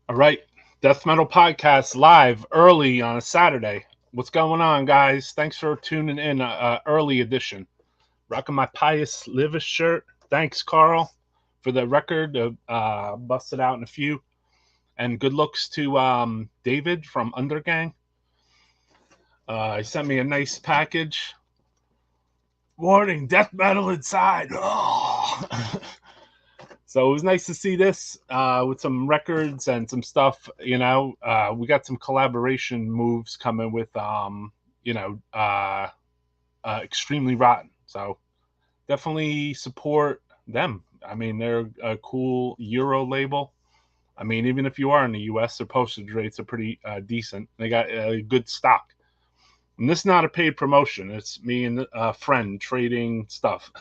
All right, Death Metal Podcast live early on a Saturday. What's going on, guys? Thanks for tuning in. Early edition. Rocking my Pious Livis shirt. Thanks, Carl, for the record. Busted out in a few. And good looks to David from Undergang. He sent me a nice package. Warning, death metal inside. Oh. So it was nice to see this with some records and some stuff. We got some collaboration moves coming with, Extremely Rotten. So definitely support them. I mean, they're a cool Euro label. I mean, even if you are in the U.S., their postage rates are pretty decent. They got good stock. And this is not a paid promotion. It's me and a friend trading stuff.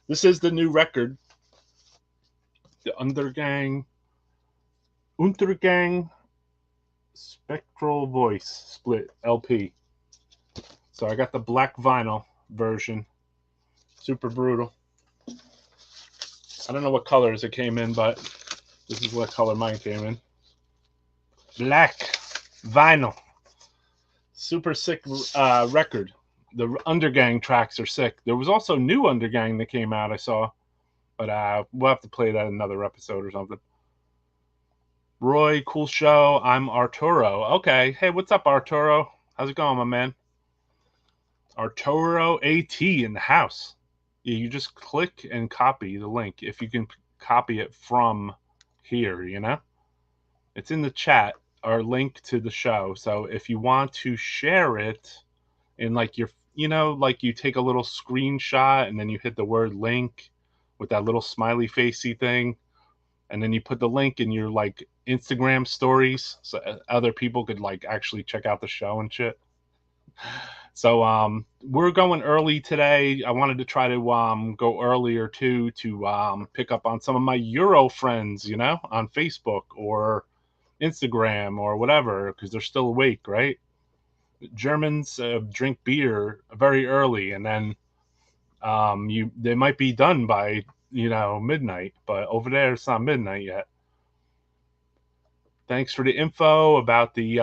This is the new record, the Untergang Spectral Voice Split LP. So I got the black vinyl version. Super brutal. I don't know what colors it came in, but this is what color mine came in. Black vinyl. Super sick record. The Undergang tracks are sick. There was also new Undergang that came out, I saw. But we'll have to play that in another episode or something. Roy, cool show. I'm Arturo. Okay. Hey, what's up, Arturo? How's it going, my man? Arturo AT in the house. Yeah, you just click and copy the link. If you can copy it from here, it's in the chat, our link to the show. So if you want to share it in like your, like you take a little screenshot and then you hit the word link with that little smiley facey thing, and then you put the link in your like Instagram stories so other people could like actually check out the show and shit. So we're going early today. I wanted to try to go earlier too to pick up on some of my Euro friends, on Facebook or Instagram or whatever, because they're still awake, right? Germans drink beer very early, and then they might be done by midnight, but over there it's not midnight yet. Thanks for the info about the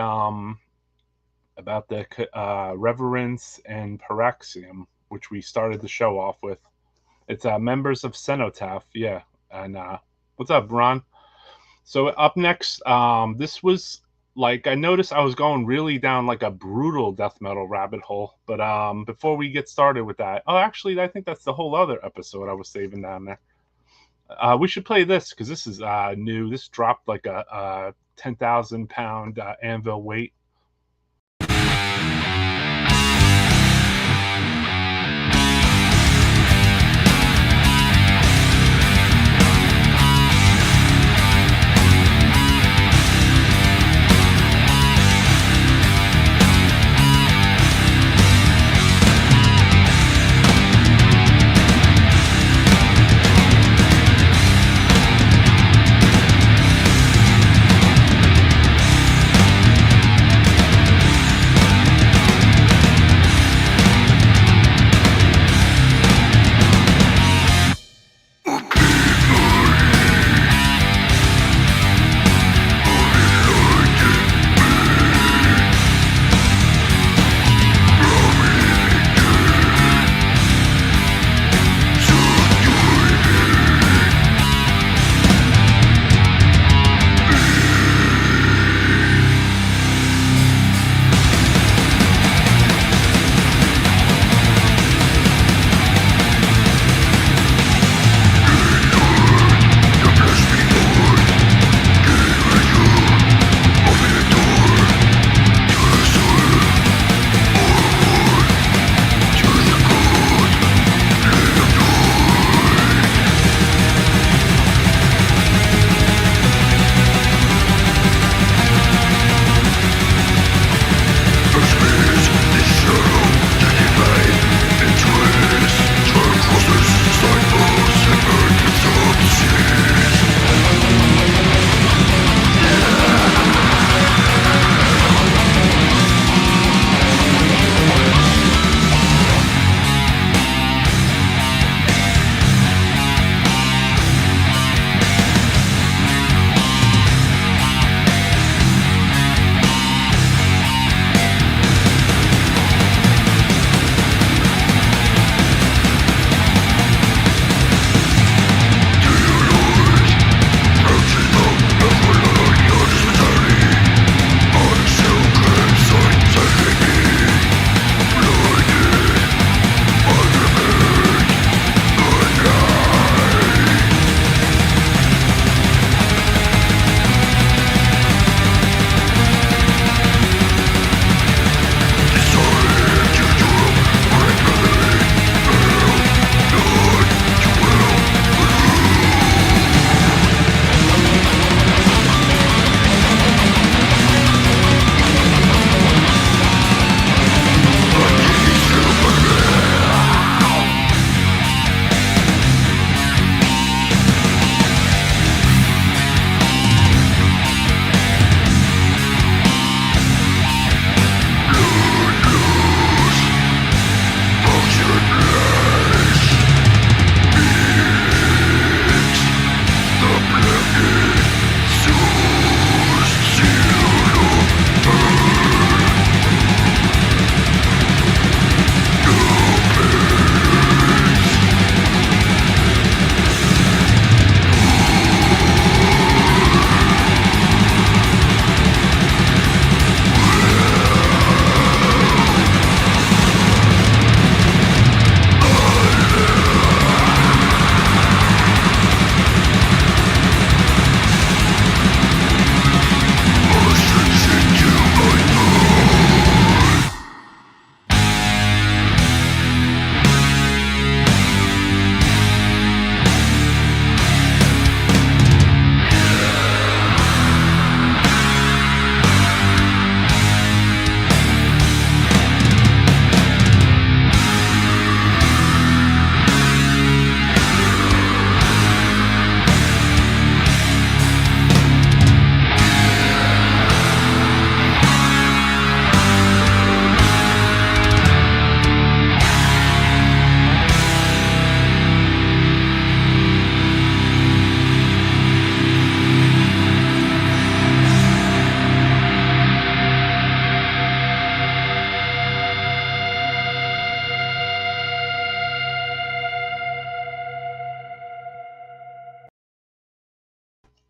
Reverence and Paraxium, which we started the show off with. It's members of Cenotaph, yeah. And what's up, Ron? So up next, this was like, I noticed I was going really down like a brutal death metal rabbit hole. But before we get started with that, actually, I think that's the whole other episode I was saving down there. We should play this because this is new. This dropped like a 10,000 pound anvil weight.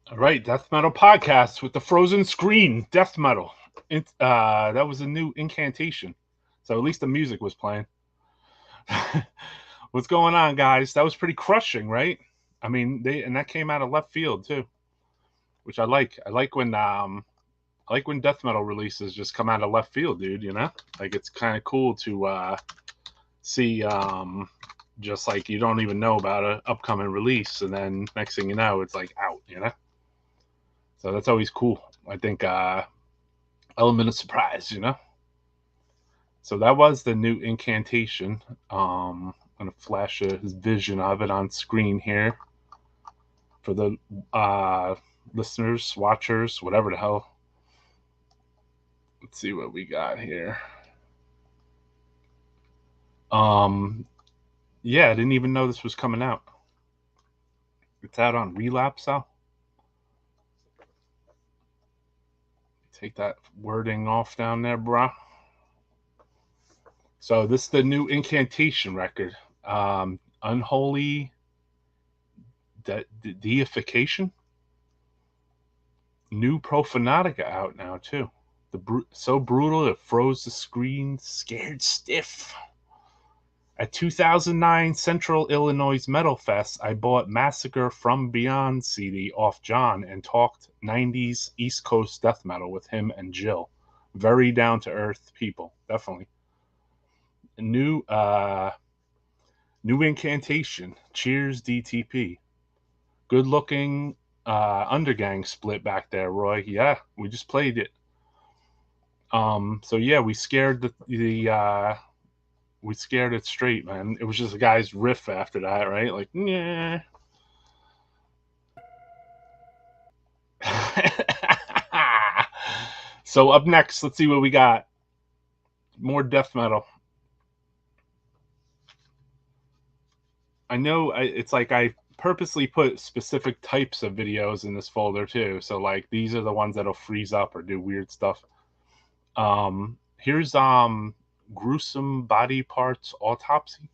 All right, Death Metal Podcast with the Frozen Screen. Death Metal. That was a new incantation. So at least the music was playing. What's going on, guys? That was pretty crushing, right? I mean, that came out of left field too, which I like. I like when death metal releases just come out of left field, dude. You know, like it's kind of cool to see. Just like you don't even know about an upcoming release, and then next thing you know, it's like out. You know, so that's always cool. I think element of surprise. You know. So that was the new incantation. I'm gonna flash his vision of it on screen here for the listeners, watchers, whatever the hell. Let's see what we got here. Yeah, I didn't even know this was coming out. It's out on Relapse now. Take that wording off down there, bruh. So this is the new incantation record. Unholy Deification. New Profanatica out now too. So brutal it froze the screen, scared stiff. At 2009 Central Illinois Metal Fest, I bought Massacre from Beyond CD off John and talked 90s East Coast death metal with him and Jill. Very down to earth people, definitely. New incantation. Cheers, DTP. Good looking Undergang split back there, Roy. Yeah, we just played it. So yeah, we scared we scared it straight, man. It was just a guy's riff after that, right? Like, yeah. So up next, let's see what we got. More death metal. I know it's like I purposely put specific types of videos in this folder too. So like these are the ones that'll freeze up or do weird stuff. Here's gruesome body parts autopsy.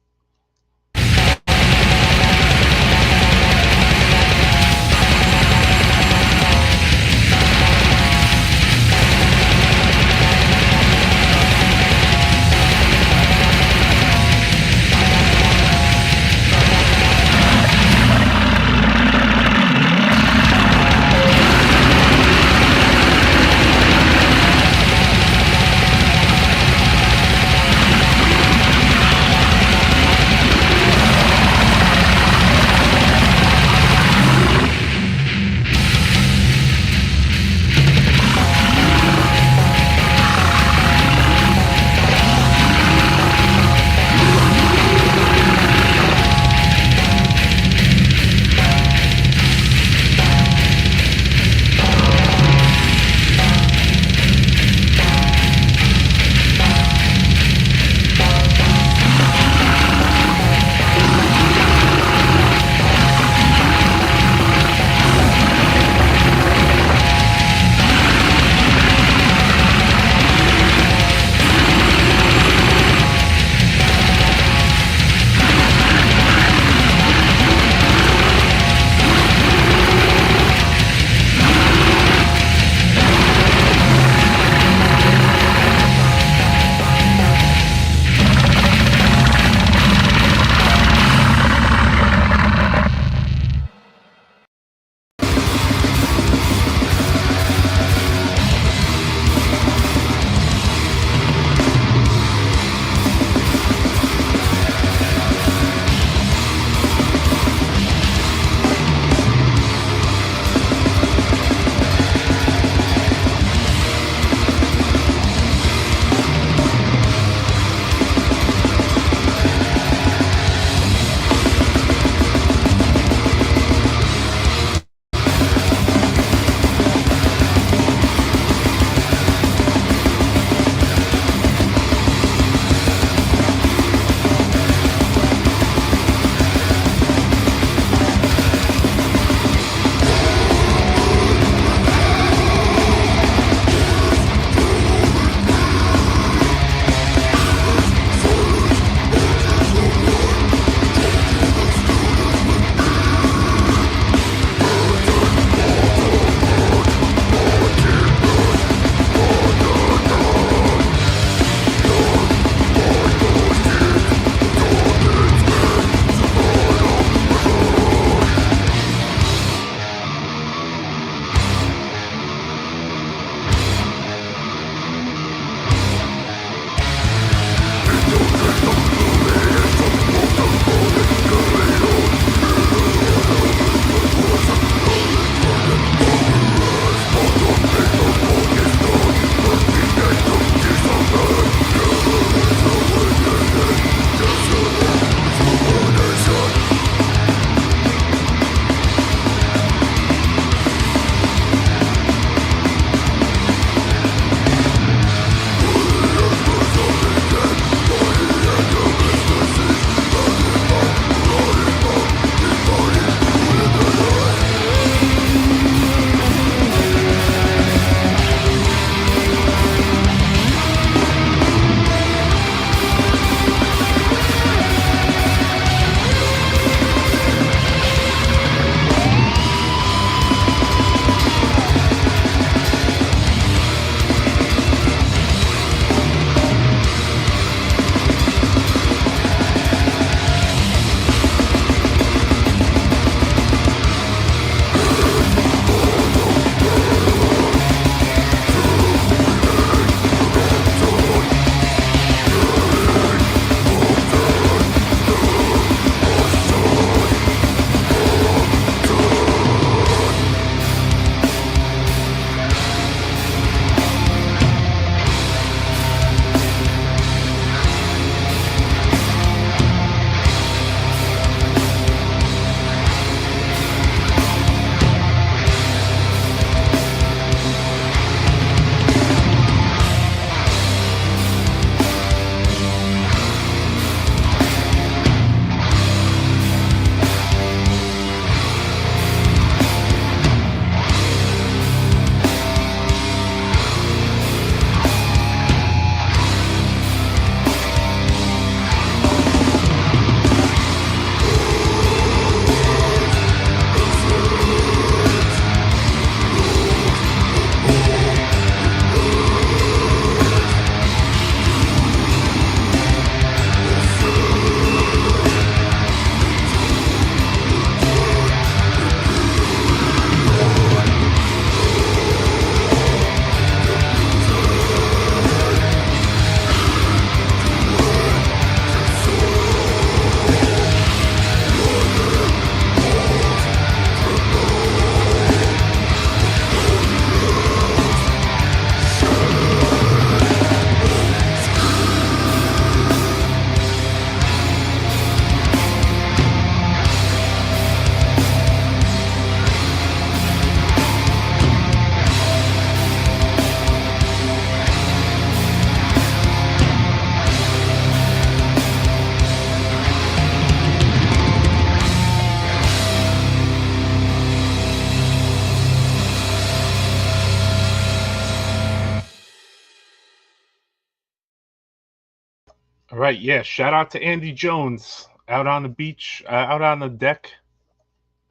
All right, yeah. Shout out to Andy Jones out on the beach, out on the deck,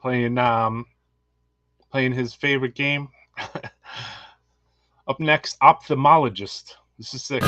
playing playing his favorite game. Up next, ophthalmologist. This is sick.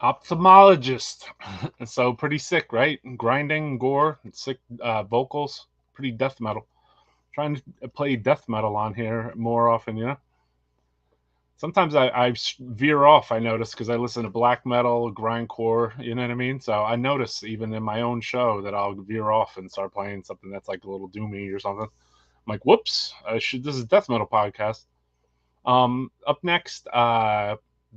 Ophthalmologist. So pretty sick, right? Grinding, gore, sick vocals, pretty death metal. Trying to play death metal on here more often, you know. Sometimes I veer off. I notice because I listen to black metal, grindcore. You know what I mean? So I notice even in my own show that I'll veer off and start playing something that's like a little doomy or something. I'm like, whoops! I should. This is a death metal podcast. Up next,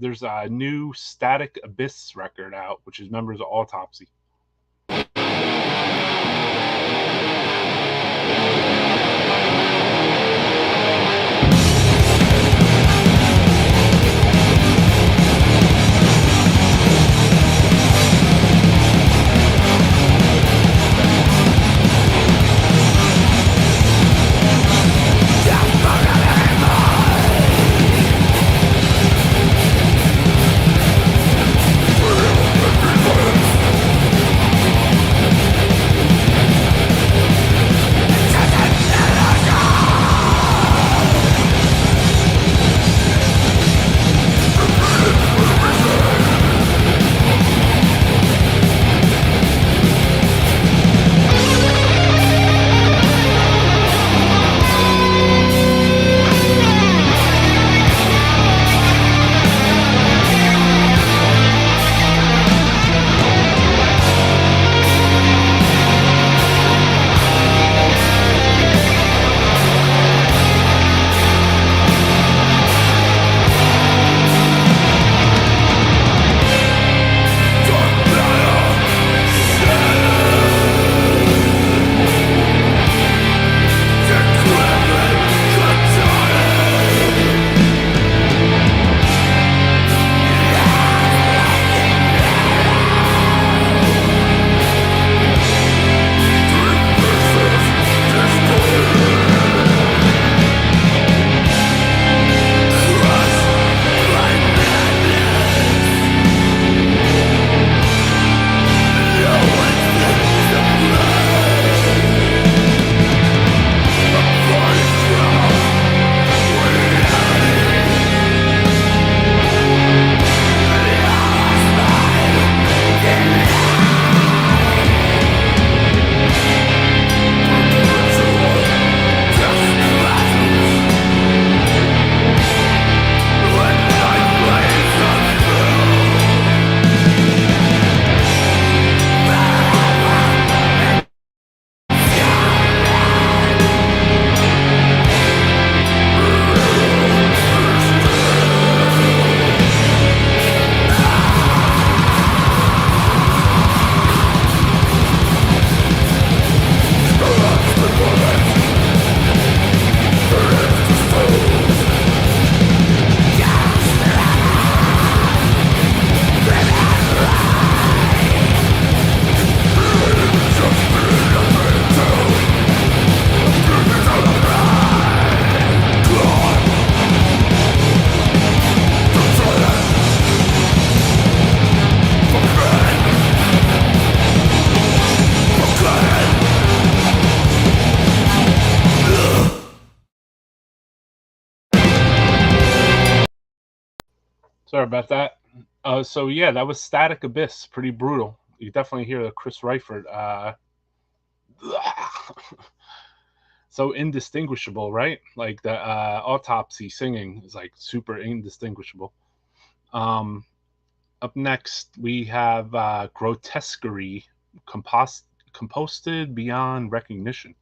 there's a new Static Abyss record out, which is members of Autopsy. Sorry about that. So yeah, that was Static Abyss. Pretty brutal. You definitely hear the Chris Reifert. So indistinguishable, right? Like the autopsy singing is like super indistinguishable. Um, Up next, we have Grotesquerie, composted beyond recognition.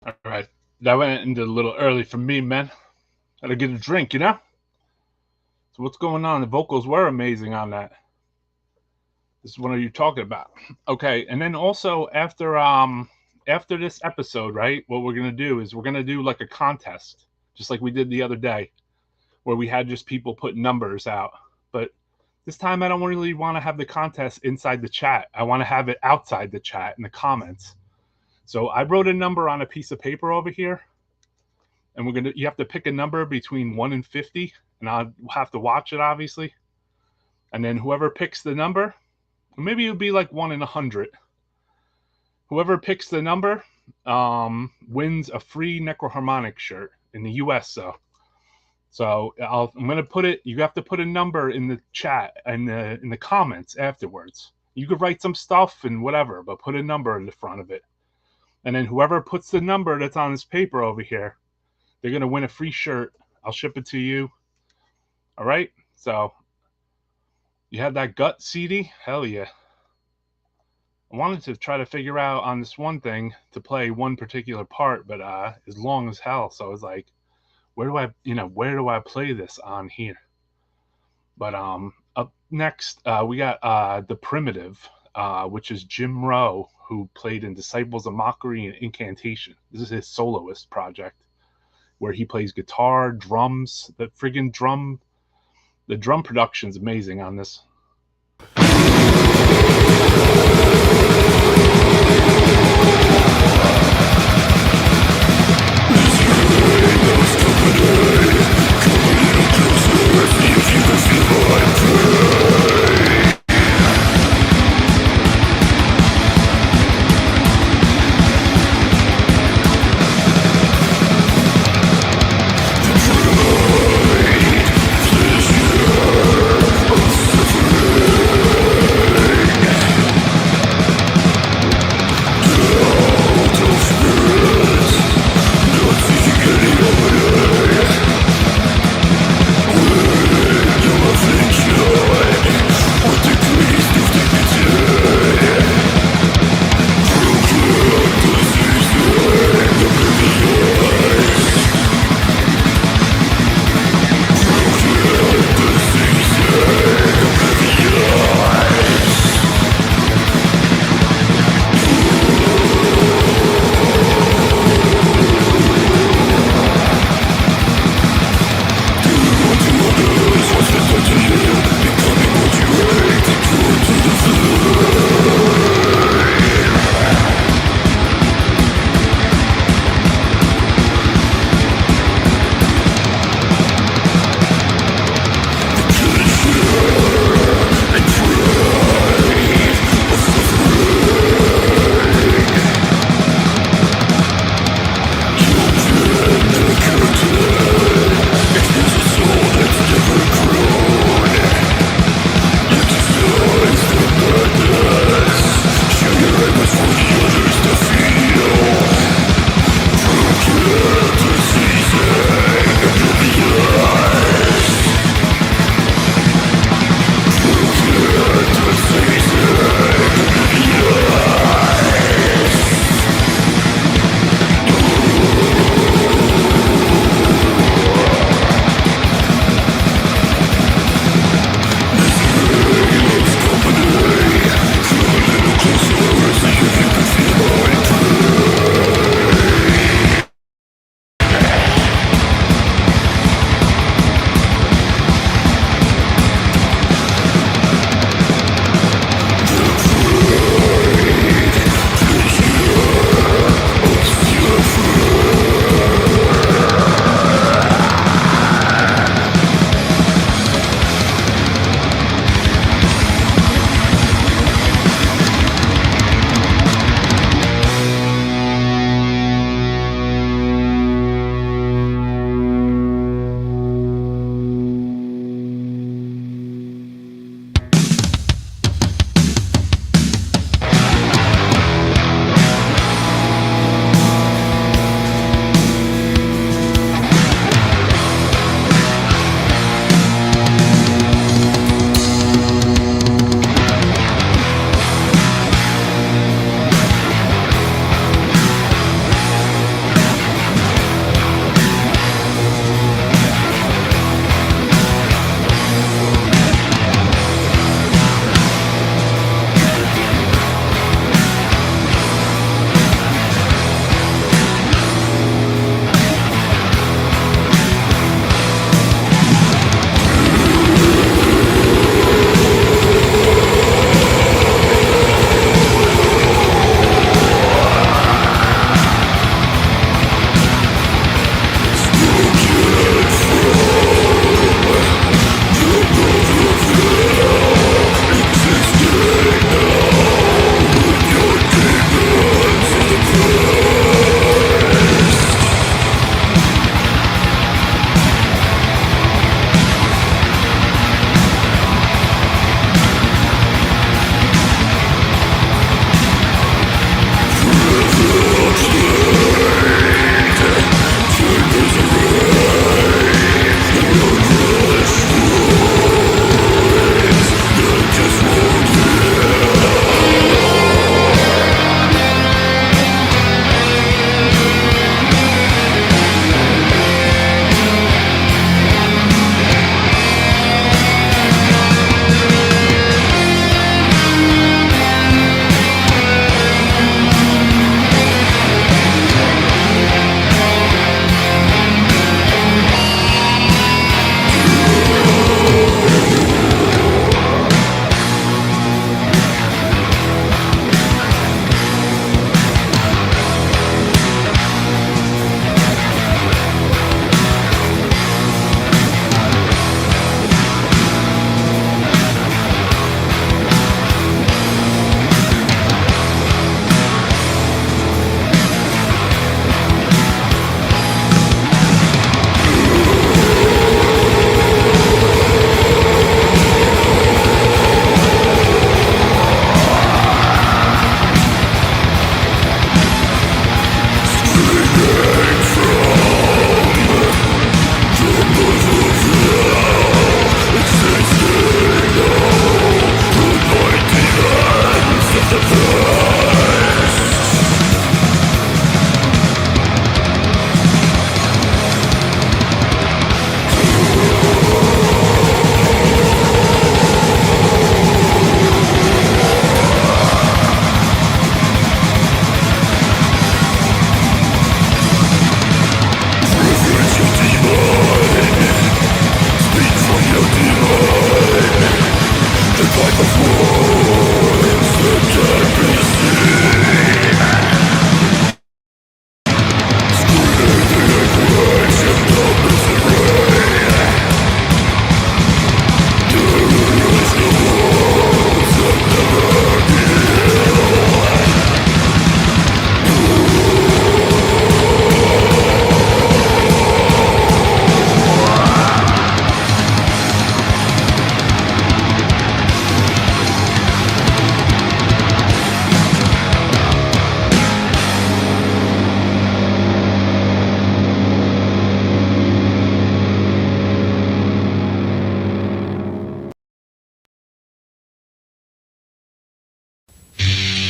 All right, that went into a little early for me, man. Had to get a drink, you know. So what's going on? The vocals were amazing on that. This is what are you talking about? Okay, and then also after this episode, right? What we're gonna do is we're gonna do like a contest, just like we did the other day, where we had just people put numbers out. But this time I don't really want to have the contest inside the chat. I want to have it outside the chat in the comments. So I wrote a number on a piece of paper over here, and you have to pick a number between 1 and 50, and I'll have to watch it obviously. And then whoever picks the number, maybe it'll be like 1 in 100. Whoever picks the number wins a free Necroharmonic shirt in the US. So I'm going to put it. You have to put a number in the chat and in the comments afterwards. You could write some stuff and whatever, but put a number in the front of it. And then whoever puts the number that's on this paper over here, they're going to win a free shirt. I'll ship it to you. All right. So you had that gut CD? Hell yeah. I wanted to try to figure out on this one thing to play one particular part, but it's long as hell. So I was like, where do I play this on here? But up next, we got The Primitive, which is Jim Rowe, who played in Disciples of Mockery and Incantation. This is his soloist project, where he plays guitar, drums. The drum production's amazing on this.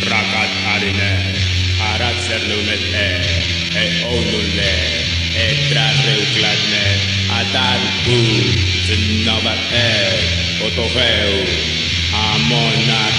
Rakat harine, harat sernumet e onulle, trarreukladne, atarku, zennavat otoheu, amonat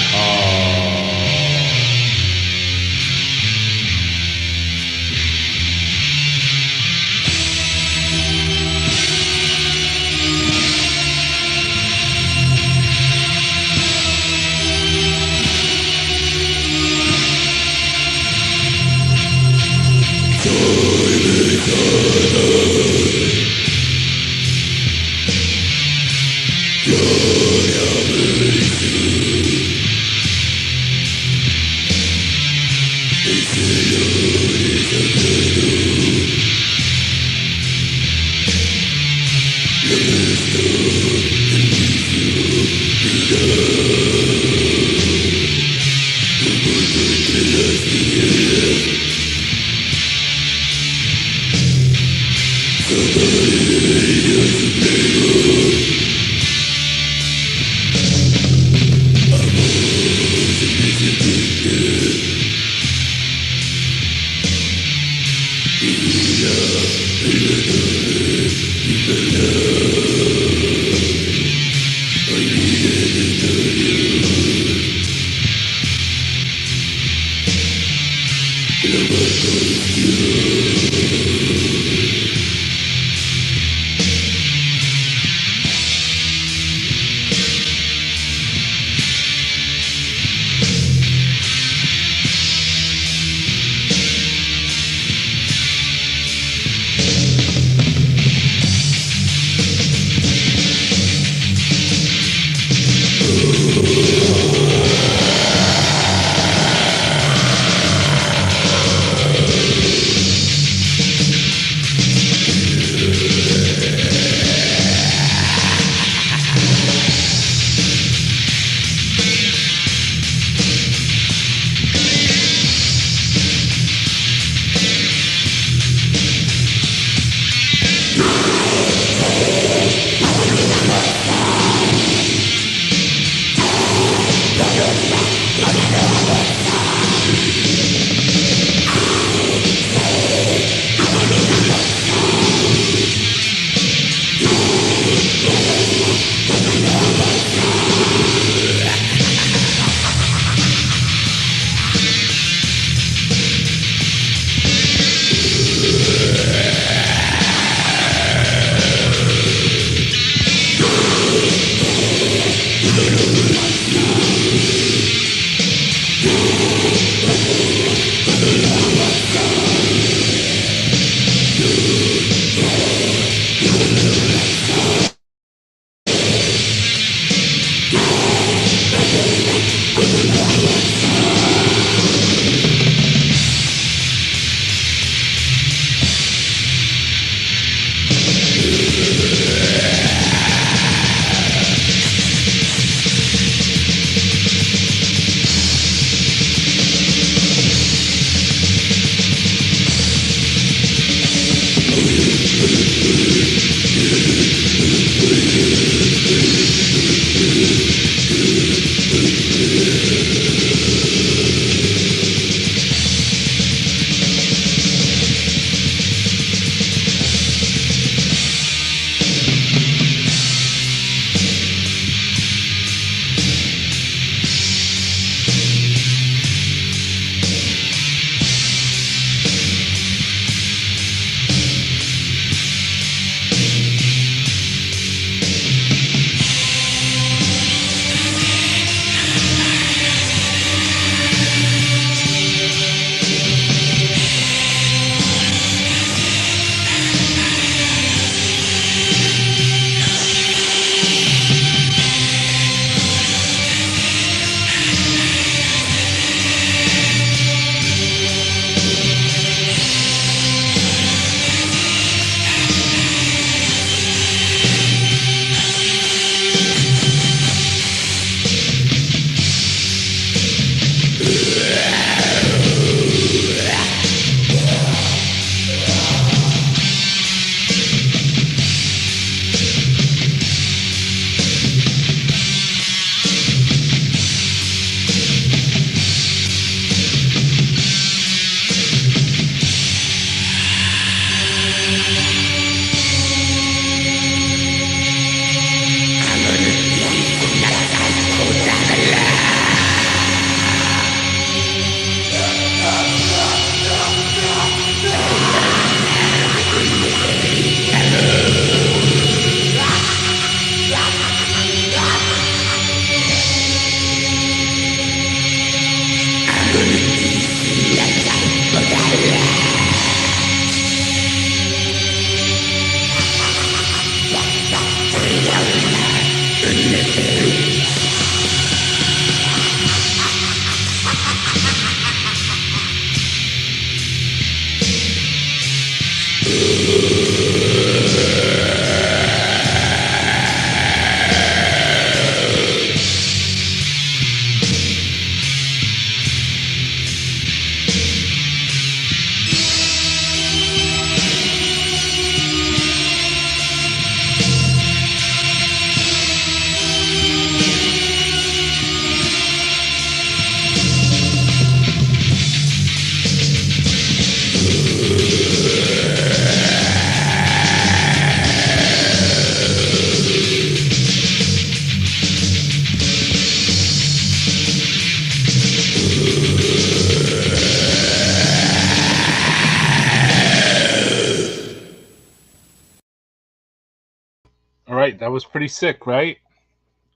That was pretty sick, right?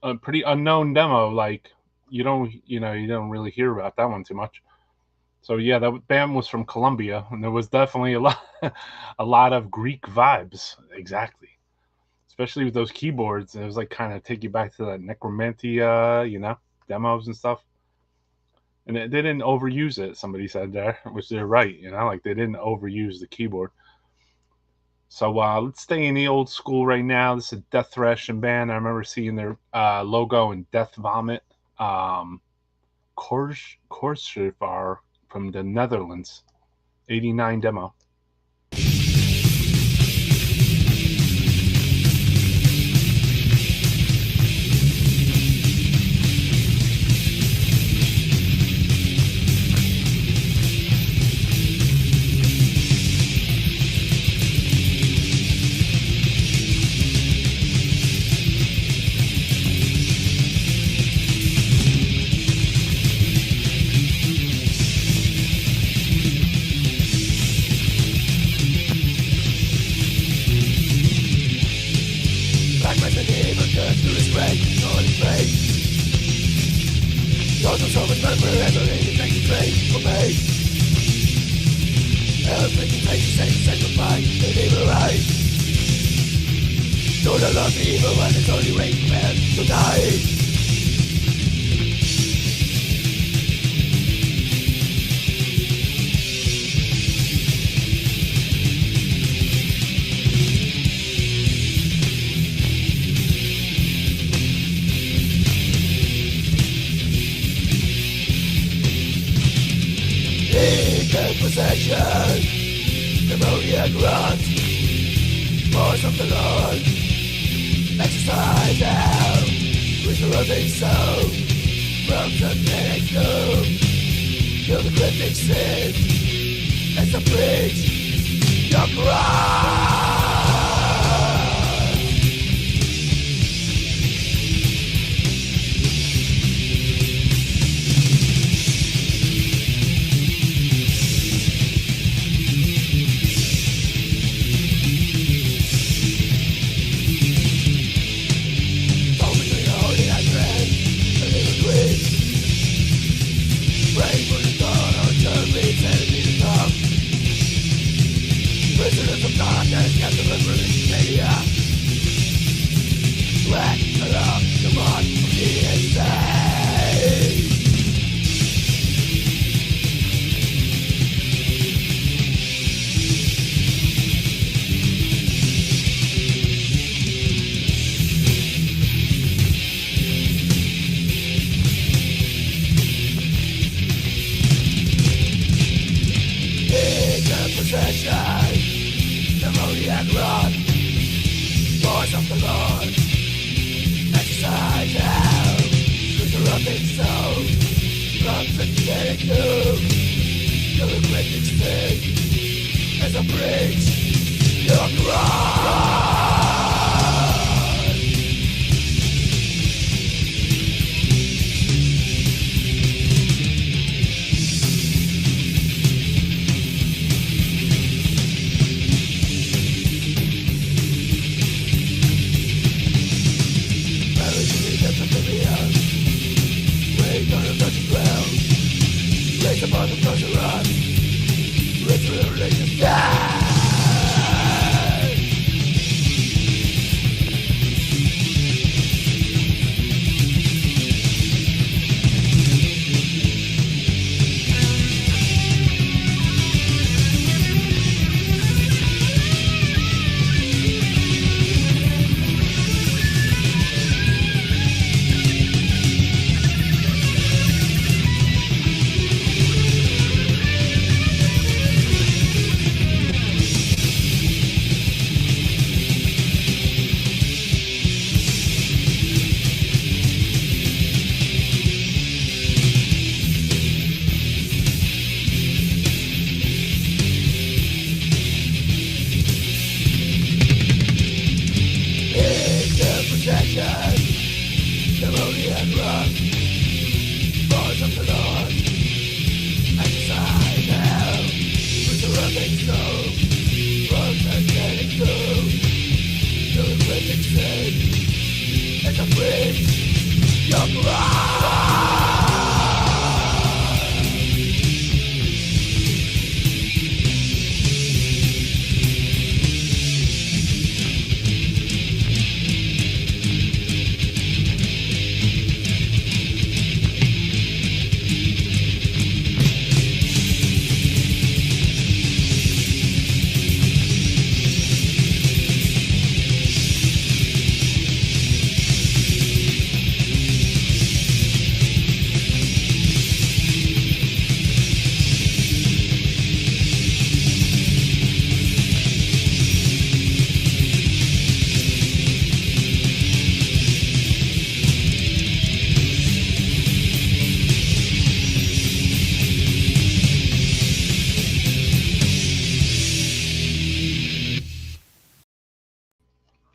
A pretty unknown demo. Like you don't really hear about that one too much. So yeah, that band was from Colombia, and there was definitely a lot of Greek vibes. Exactly, especially with those keyboards. It was like kind of take you back to that Necromantia, demos and stuff. And they didn't overuse it. Somebody said there, which they're right. Like they didn't overuse the keyboard. So let's stay in the old school right now. This is a death thrashing band. I remember seeing their logo in Death Vomit. Korsjevar from the Netherlands. 89 demo.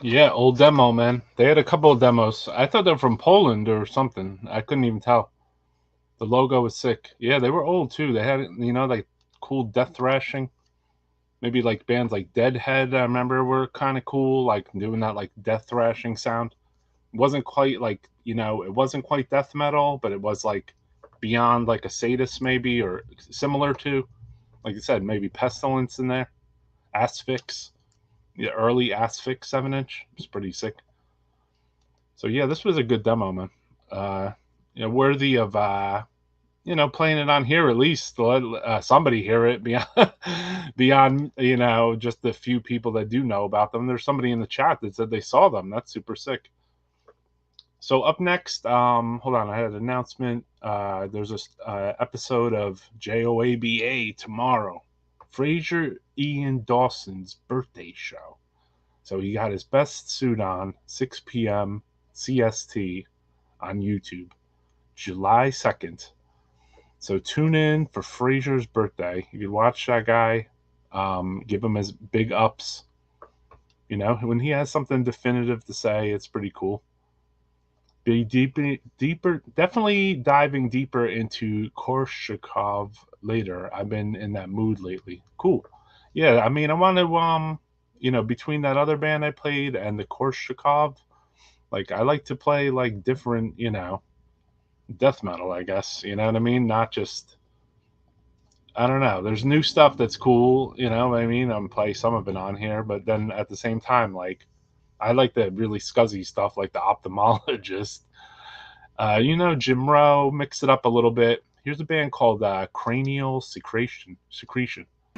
Yeah, old demo, man. They had a couple of demos. I thought they were from Poland or something. I couldn't even tell. The logo was sick. Yeah, they were old too. They had, like cool death thrashing. Maybe like bands like Deadhead, I remember were kind of cool, like doing that like death thrashing sound. It wasn't quite like, it wasn't quite death metal, but it was like beyond like a Sadist maybe, or similar to, like I said, maybe Pestilence in there. Asphyx, the early Asphyx 7-inch was pretty sick. So yeah, this was a good demo, man. Uh, worthy of playing it on here at least to let somebody hear it beyond beyond just the few people that do know about them. There's somebody in the chat that said they saw them. That's super sick. So up next, hold on, I had an announcement. There's a episode of JOABA tomorrow. Fraser Ian Dawson's birthday show. So he got his best suit on, 6 p.m. CST on YouTube, July 2nd. So tune in for Fraser's birthday. You can watch that guy, give him his big ups. When he has something definitive to say, it's pretty cool. Be deeper, definitely diving deeper into Korshakov later. I've been in that mood lately. Cool. Yeah, I mean, I want to, between that other band I played and the Korshakov, like I like to play like different, death metal, I guess. You know what I mean? Not just, I don't know. There's new stuff that's cool, you know what I mean? I'm play some of it on here, but then at the same time, like I like the really scuzzy stuff like the ophthalmologist. Jim Rowe, mix it up a little bit. Here's a band called Cranial Secretion.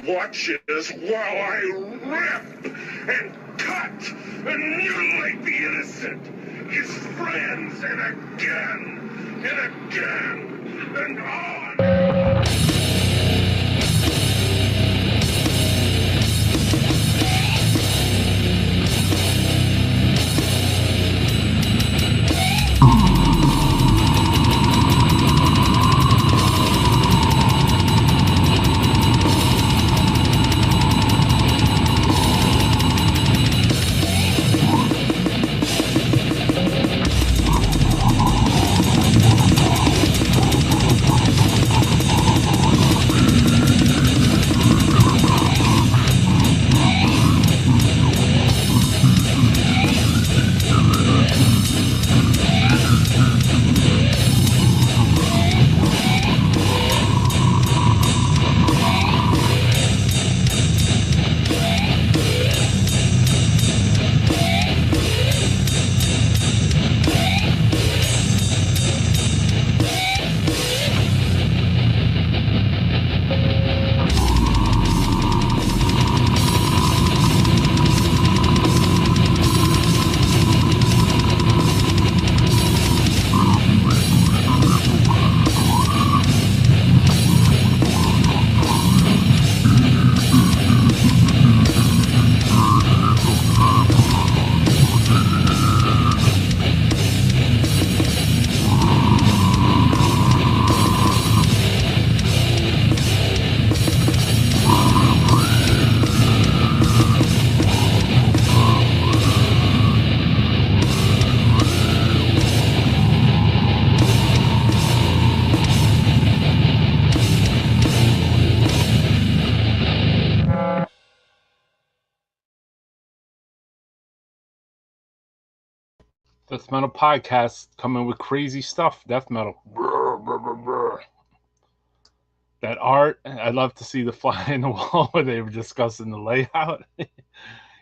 Watch this while I rip and cut and mutilate the innocent, his friends, and again and again and on. Death Metal Podcast coming with crazy stuff. Death Metal. That art, I'd love to see the fly in the wall where they were discussing the layout.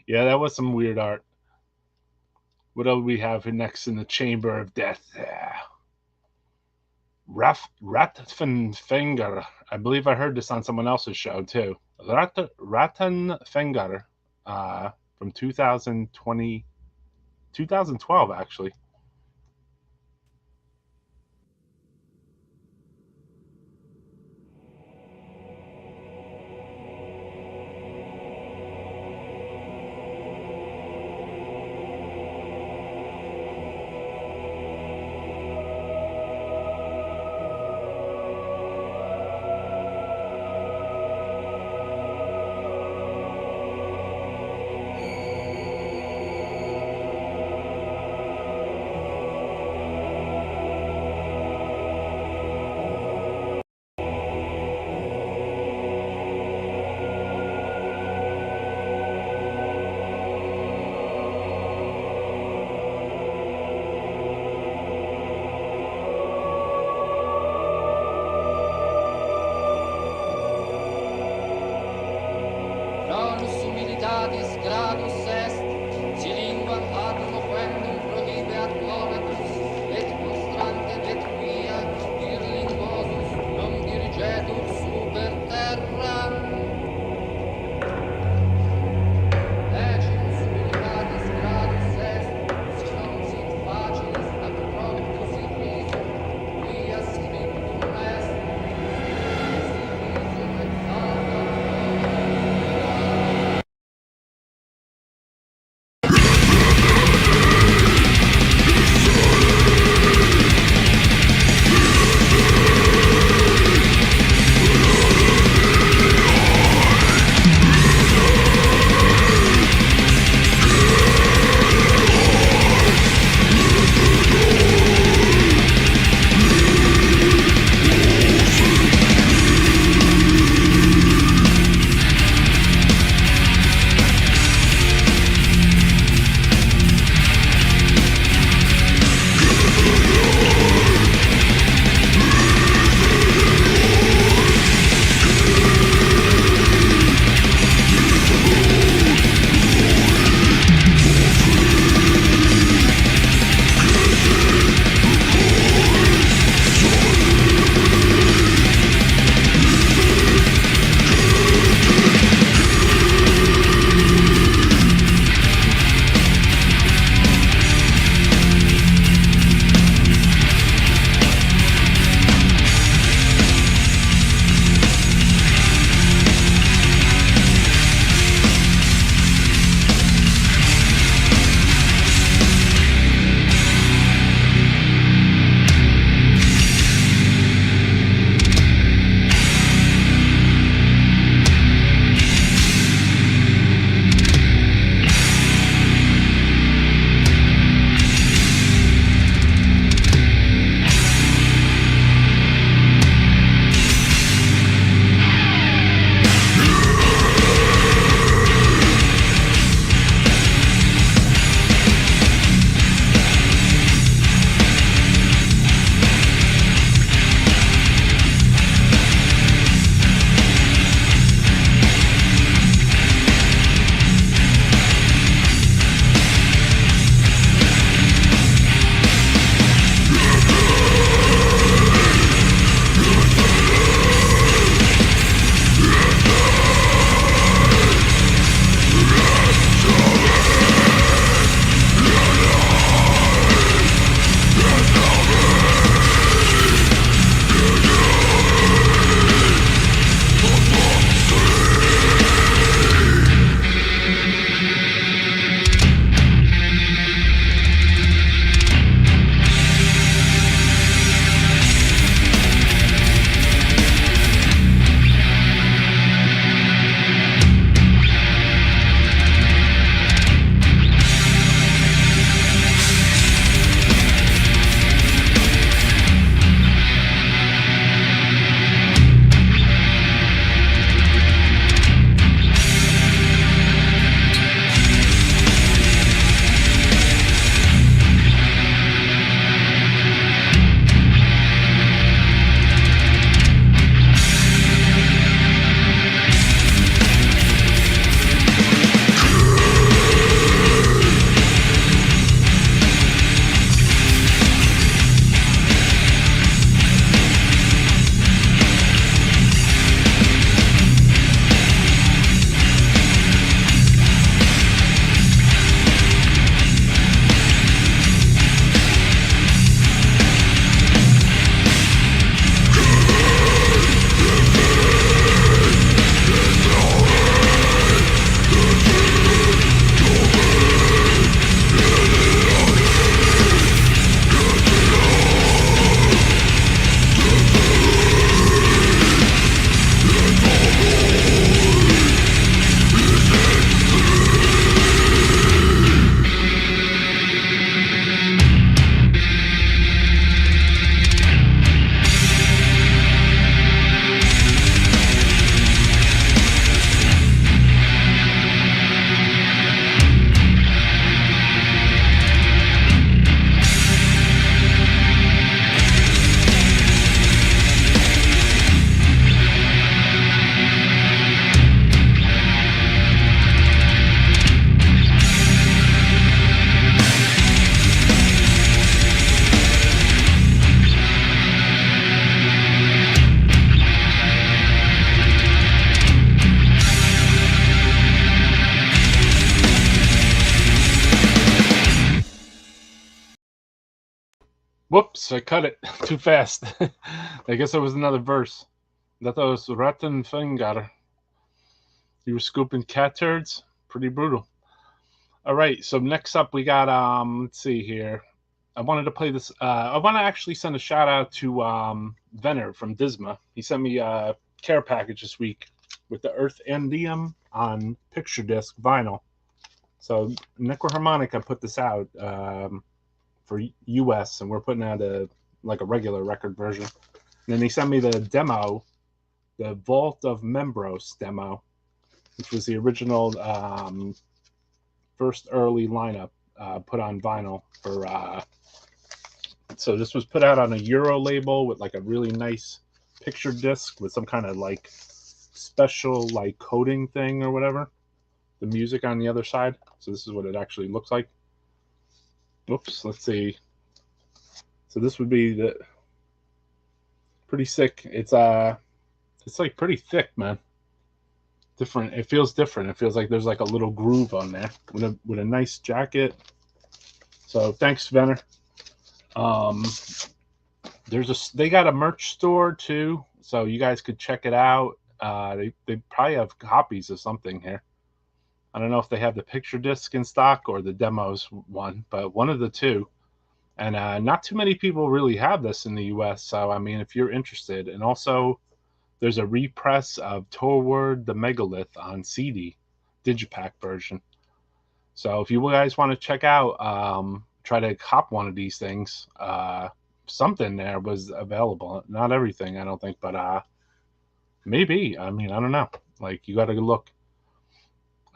Yeah, that was some weird art. What else we have here next in the Chamber of Death? Rattenfinger. I believe I heard this on someone else's show too. Rattenfinger from 2012 actually. gradis gradus est, si linguam ad loquendum prohibeat lovetus, et mostrante et quia vir lingosus non dirigetur super terram. Whoops, I cut it too fast. I guess there was another verse. That was Rattenfinger. You were scooping cat turds? Pretty brutal. All right, so next up we got let's see here. I wanted to play this. I want to actually send a shout out to Venner from Disma. He sent me a care package this week with the Earth Endium on picture disc vinyl. So Necroharmonica put this out for US, and we're putting out a regular record version. And then he sent me the demo, the Vault of Membros demo, which was the original first early lineup put on vinyl for. So this was put out on a Euro label with like a really nice picture disc with some kind of like special like coding thing or whatever. The music on the other side. So this is what it actually looks like. Oops, let's see. So this would be the pretty sick. It's like pretty thick, man. Different. It feels different. It feels like there's like a little groove on there with a nice jacket. So thanks, Venner. They got a merch store too, so you guys could check it out. They probably have copies of something here. I don't know if they have the picture disc in stock or the demos one, but one of the two. And not too many people really have this in the US. So, I mean, if you're interested. And also, there's a repress of Toward the Megalith on CD, Digipack version. So, if you guys want to check out, try to cop one of these things, something there was available. Not everything, I don't think, but maybe. I mean, I don't know. Like, you got to look.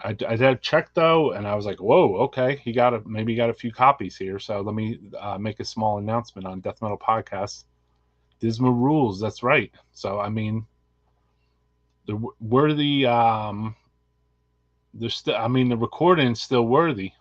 I did check though, and I was like, "Whoa, okay, maybe he got a few copies here." So let me make a small announcement on Death Metal Podcast. Disma rules. That's right. So I mean, the recording's still worthy.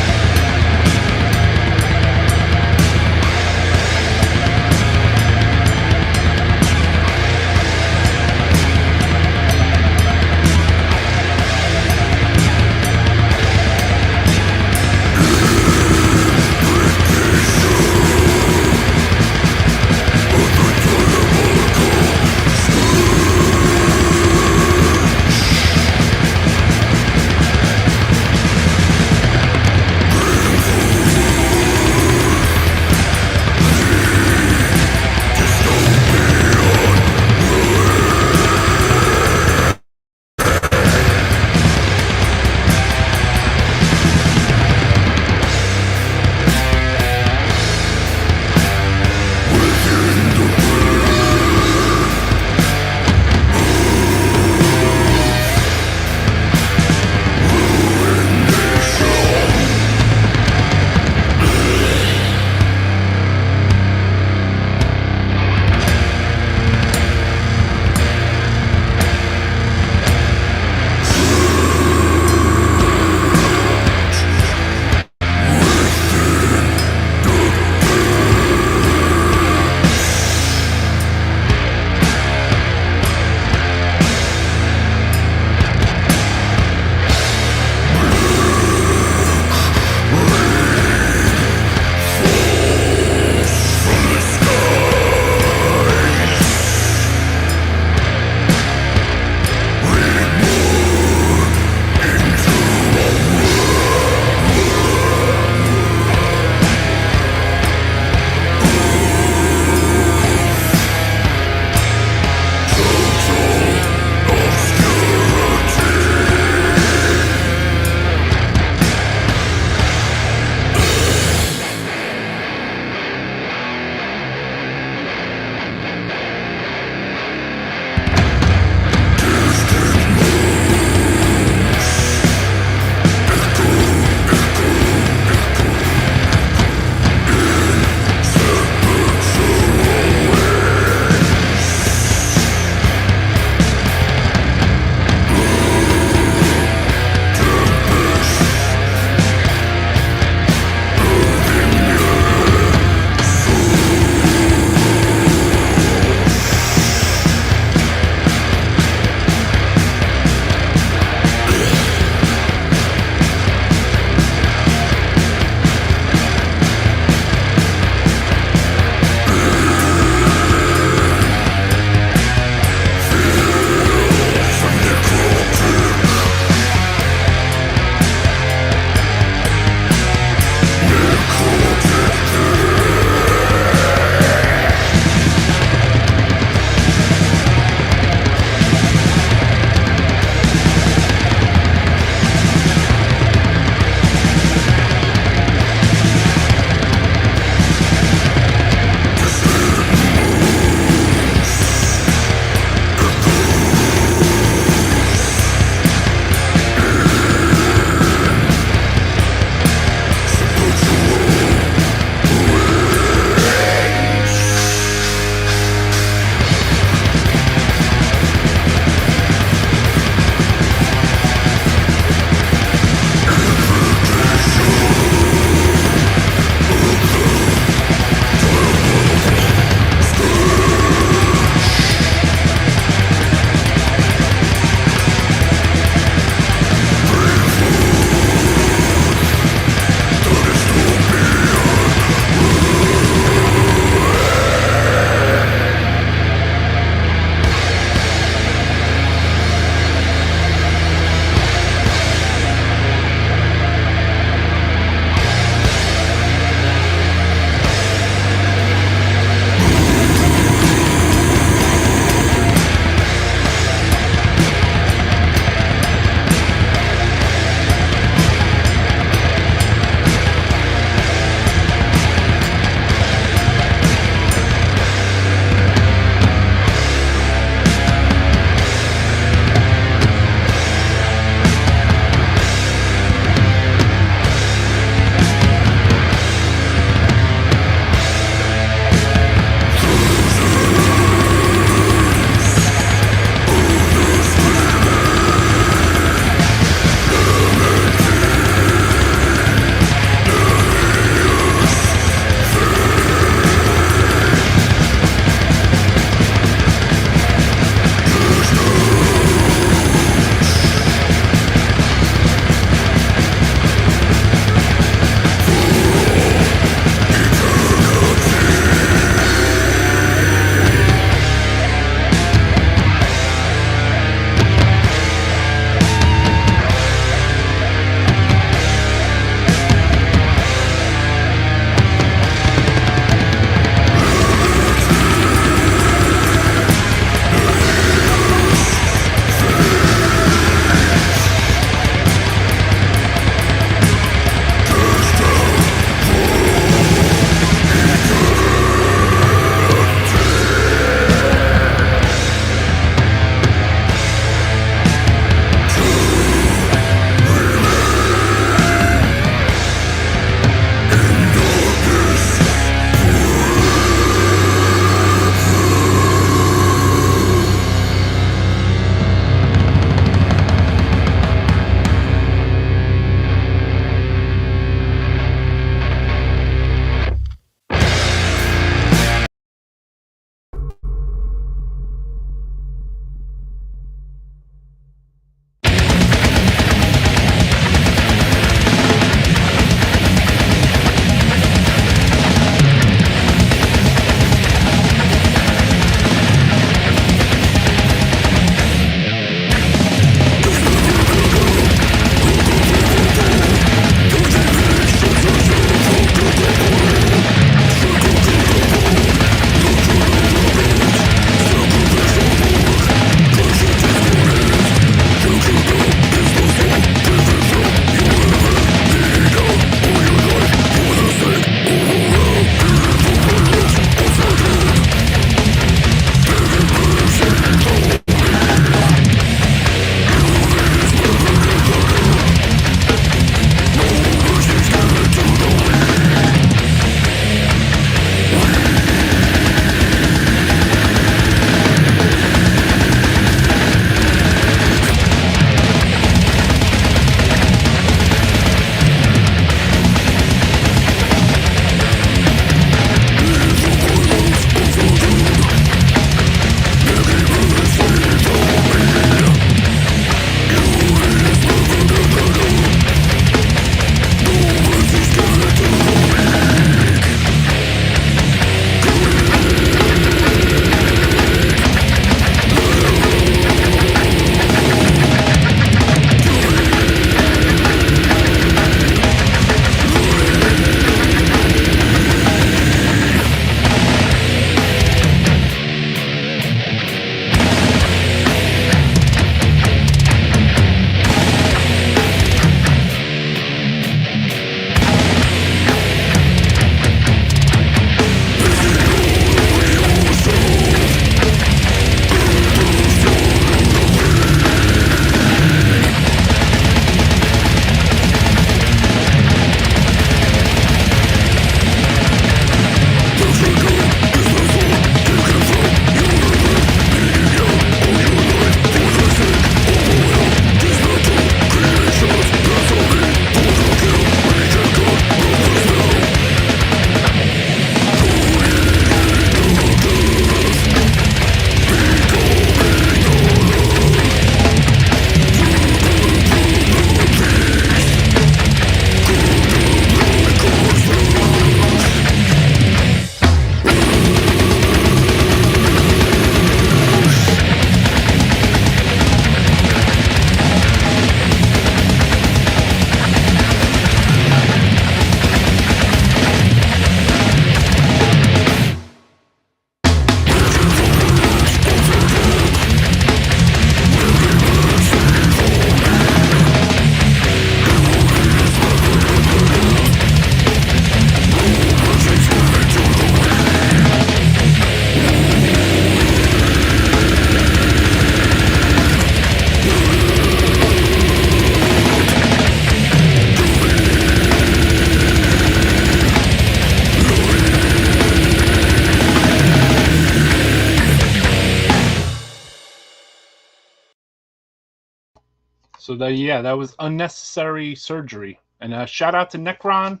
So that was unnecessary surgery. And shout out to Necron.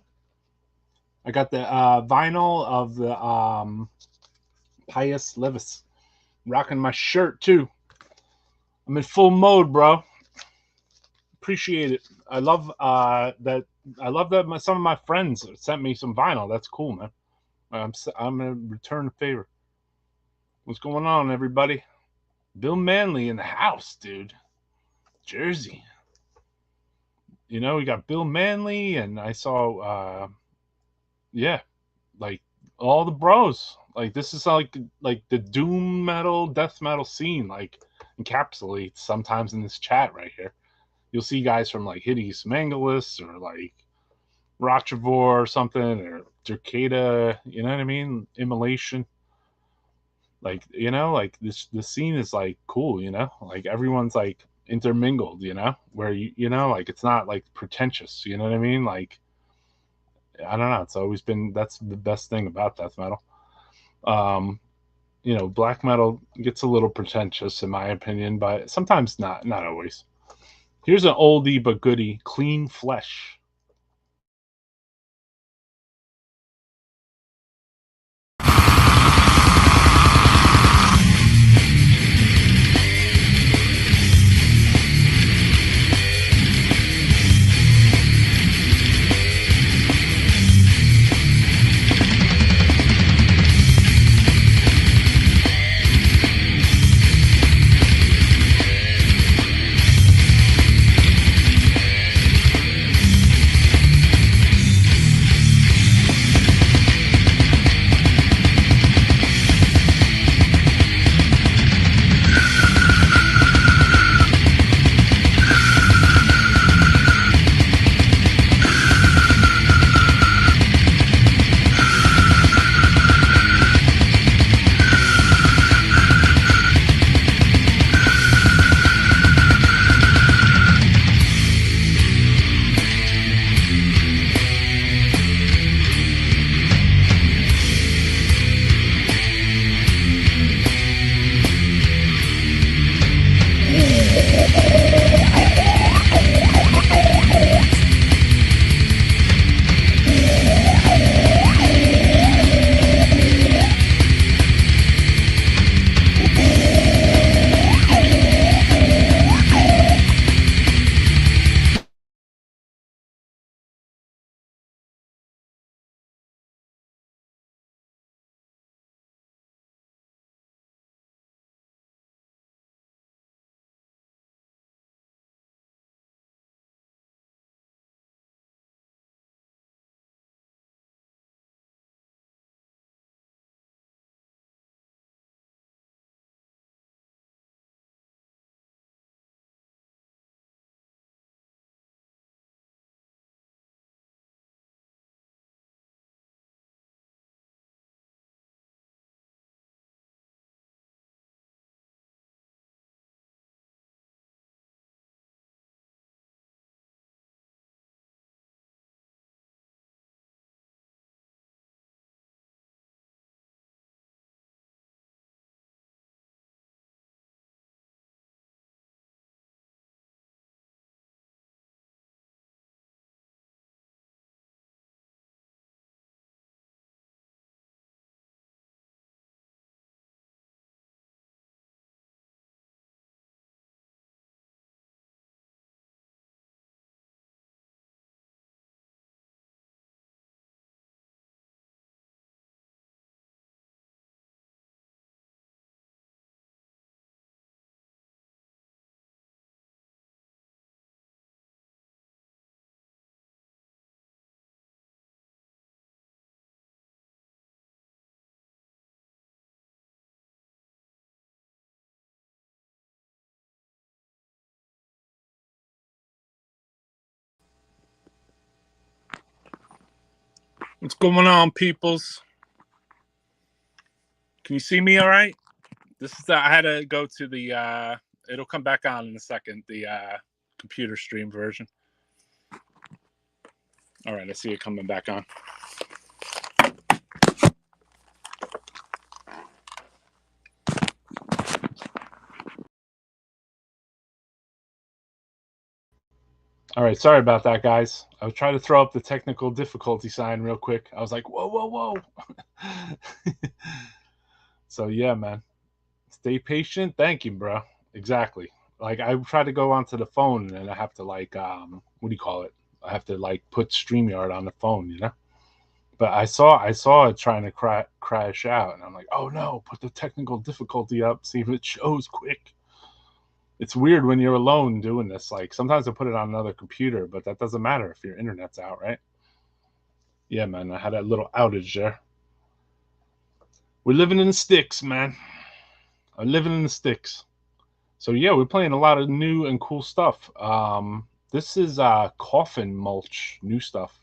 I got the vinyl of the Pius Levis. Rocking my shirt too. I'm in full mode, bro. Appreciate it. I love that. I love that some of my friends sent me some vinyl. That's cool, man. I'm gonna return the favor. What's going on, everybody? Bill Manley in the house, dude. Jersey. You know, we got Bill Manley, and I saw, yeah, like all the bros. Like this is like the doom metal, death metal scene, like encapsulates sometimes in this chat right here. You'll see guys from like Hideous Mangalus or like Rochivore or something, or Dercada, you know what I mean? Immolation. Like, you know, like the scene is like cool, you know? Like everyone's like intermingled, you know? Where you know, like it's not like pretentious, you know what I mean? Like I don't know, it's always been that's the best thing about death metal. You know, black metal gets a little pretentious in my opinion, but sometimes not always. Here's an oldie but goodie, Clean Flesh. What's going on, peoples? Can you see me all right? This is I had to go to the it'll come back on in a second, the computer stream version. All right, I see it coming back on. All right, sorry about that, guys. I was trying to throw up the technical difficulty sign real quick. I was like, whoa, whoa, whoa. So yeah, man. Stay patient. Thank you, bro. Exactly. Like I try to go onto the phone and I have to like what do you call it? I have to like put StreamYard on the phone, you know? But I saw it trying to crash out and I'm like, "Oh no, put the technical difficulty up, see if it shows quick." It's weird when you're alone doing this. Like sometimes I put it on another computer, but that doesn't matter if your internet's out, right? Yeah, man, I had a little outage there. We're living in the sticks, man. I'm living in the sticks. So yeah, we're playing a lot of new and cool stuff. This is coffin mulch, new stuff.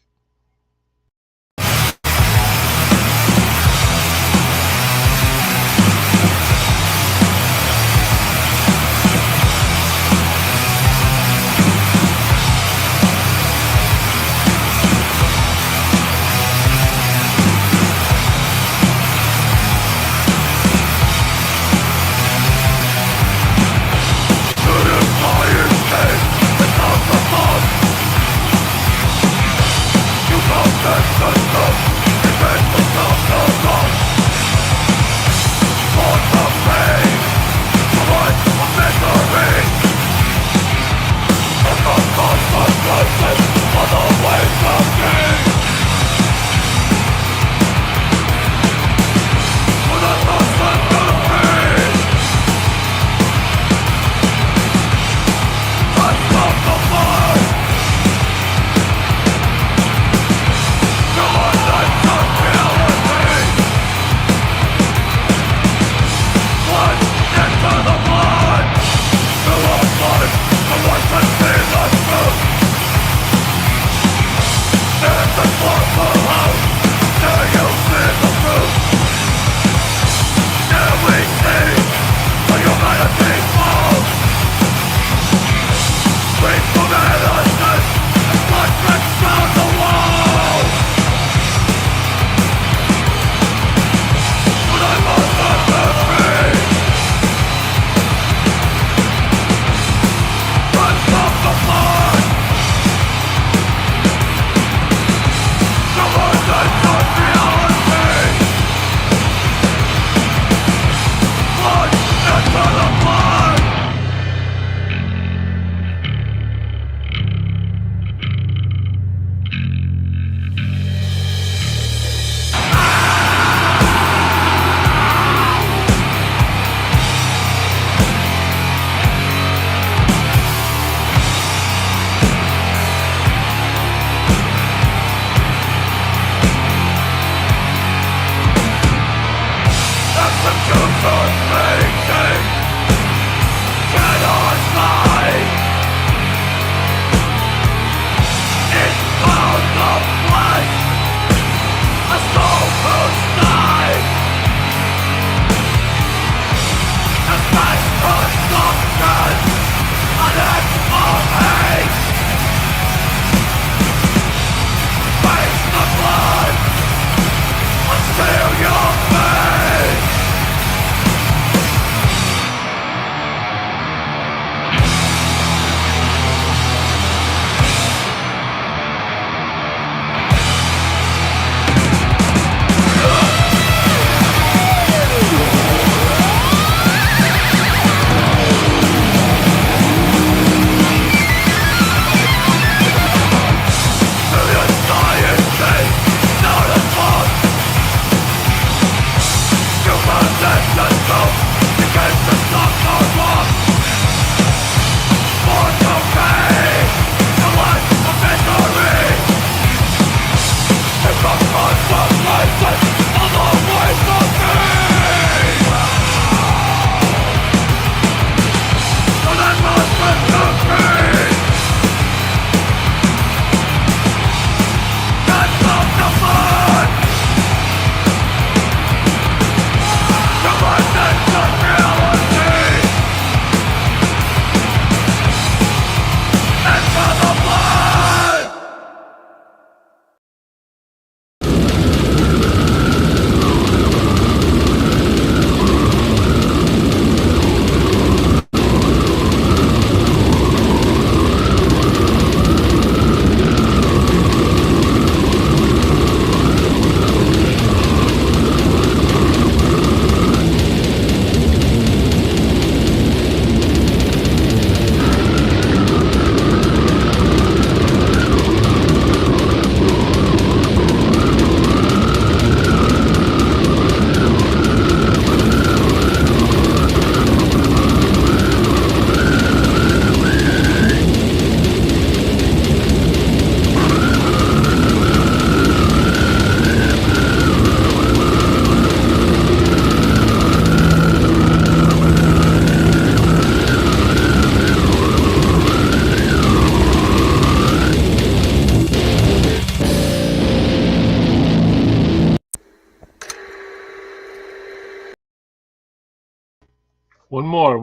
One more.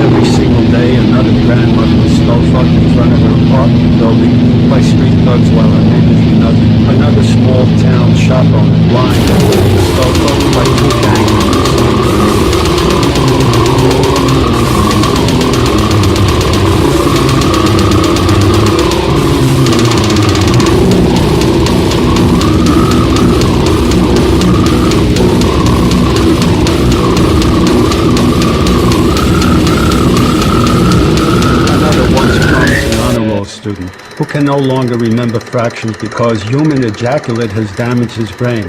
Every single day, another grandmother was skull fucked in front of her apartment building by street thugs while her neighbors another small town shop owner blind skull fucked by two gang members. Student who can no longer remember fractions because human ejaculate has damaged his brain.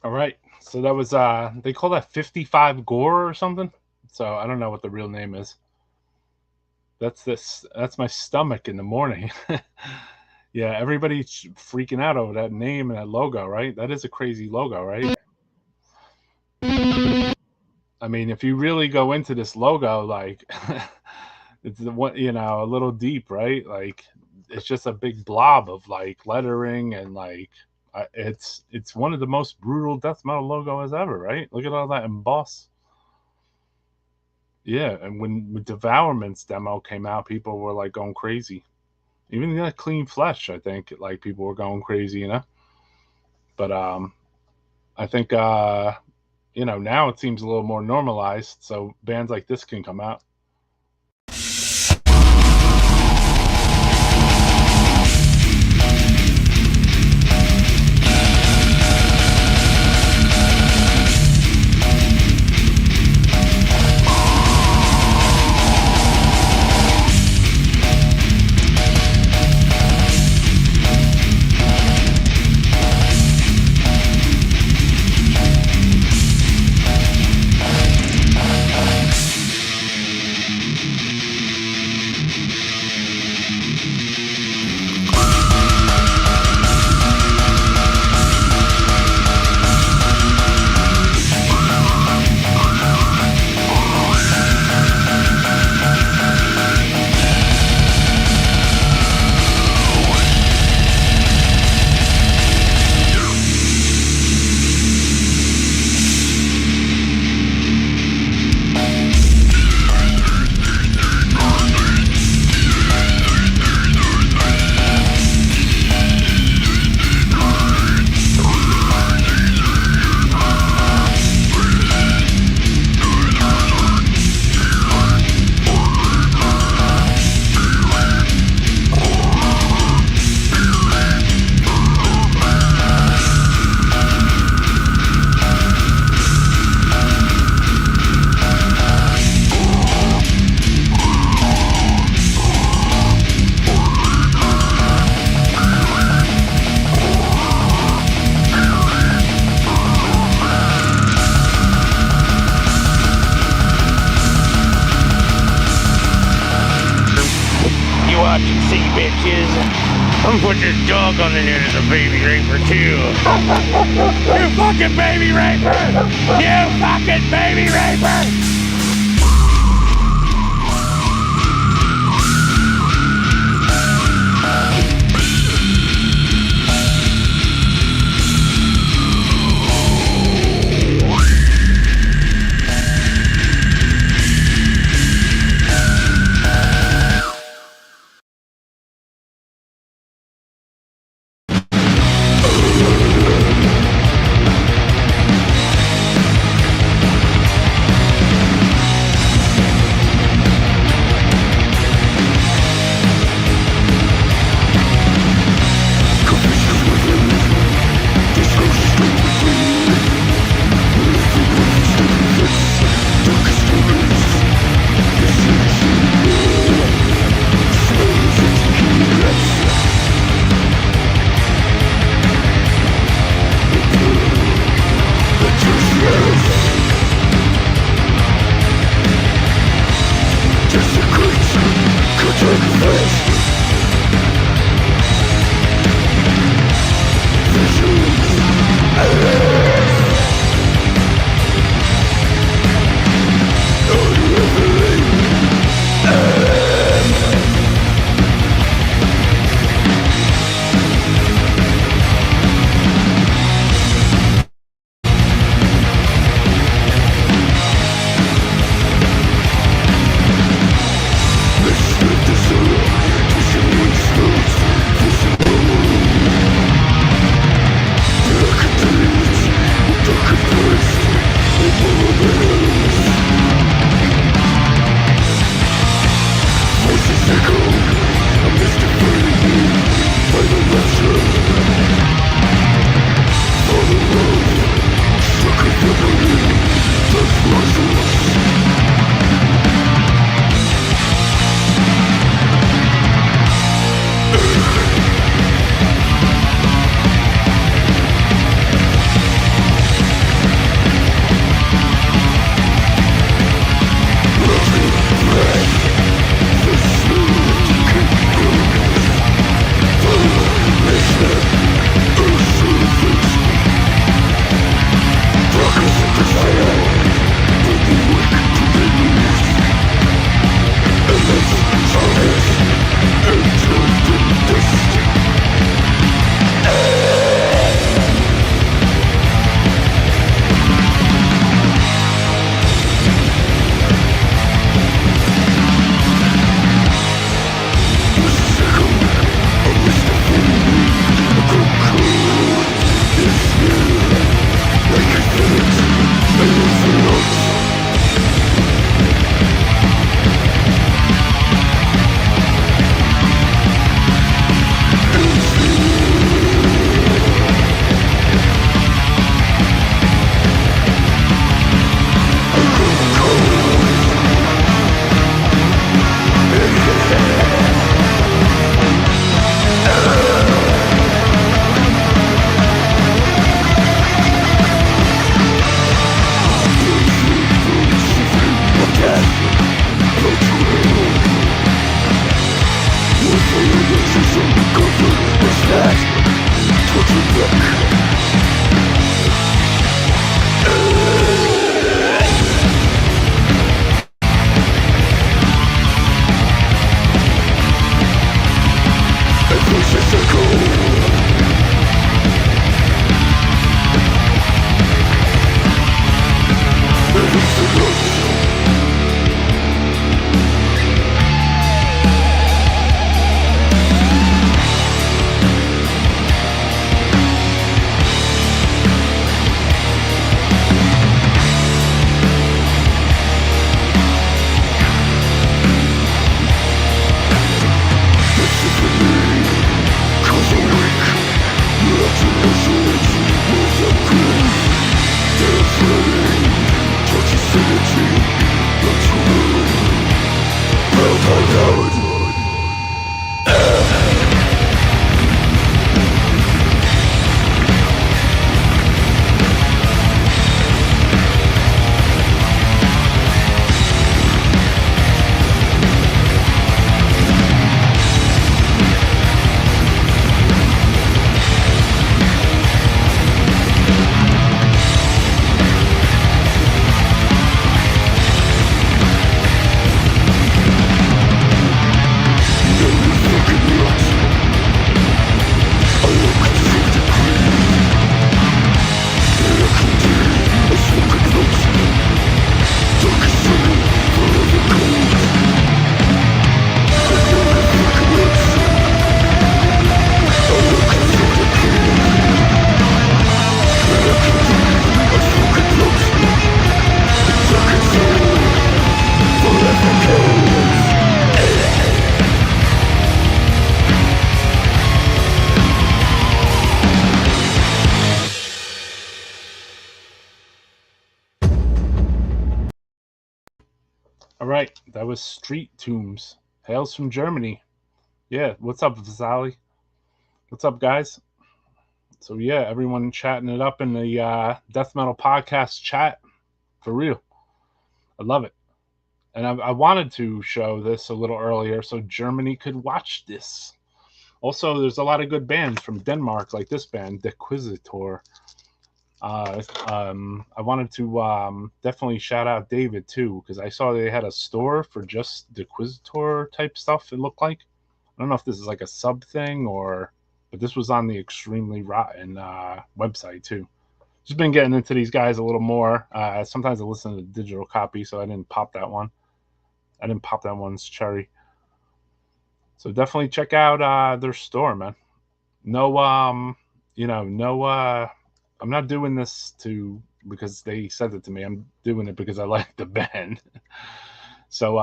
All right, so that was they call that 55 gore or something. So I don't know what the real name is. That's my stomach in the morning. Yeah, everybody's freaking out over that name and that logo, right? That is a crazy logo, right? I mean, if you really go into this logo, like it's a little deep, right? Like it's just a big blob of like lettering and like it's one of the most brutal death metal logos ever, right? Look at all that emboss. Yeah, and when Devourment's demo came out, people were like going crazy. Even that Clean Flesh, I think, like people were going crazy, you know. But I think now it seems a little more normalized, so bands like this can come out. I'm put this dog on the net as a baby raper too. You fucking baby raper! You fucking baby raper! All right, that was Street Tombs. Hails from Germany. Yeah, what's up, Vasali? What's up, guys? So yeah, everyone chatting it up in the death metal podcast chat. For real, I love it. And I wanted to show this a little earlier so Germany could watch this. Also, there's a lot of good bands from Denmark, like this band, Dequisitor. I wanted to definitely shout out David too, because I saw they had a store for just Dequisitor type stuff. It looked like, I don't know if this is like a sub thing or, but this was on the Extremely Rotten website too. Just been getting into these guys a little more. Sometimes I listen to the digital copy, so I didn't pop that one. I didn't pop that one's cherry. So definitely check out their store, man. No, no. I'm not doing this because they sent it to me. I'm doing it because I like the band. So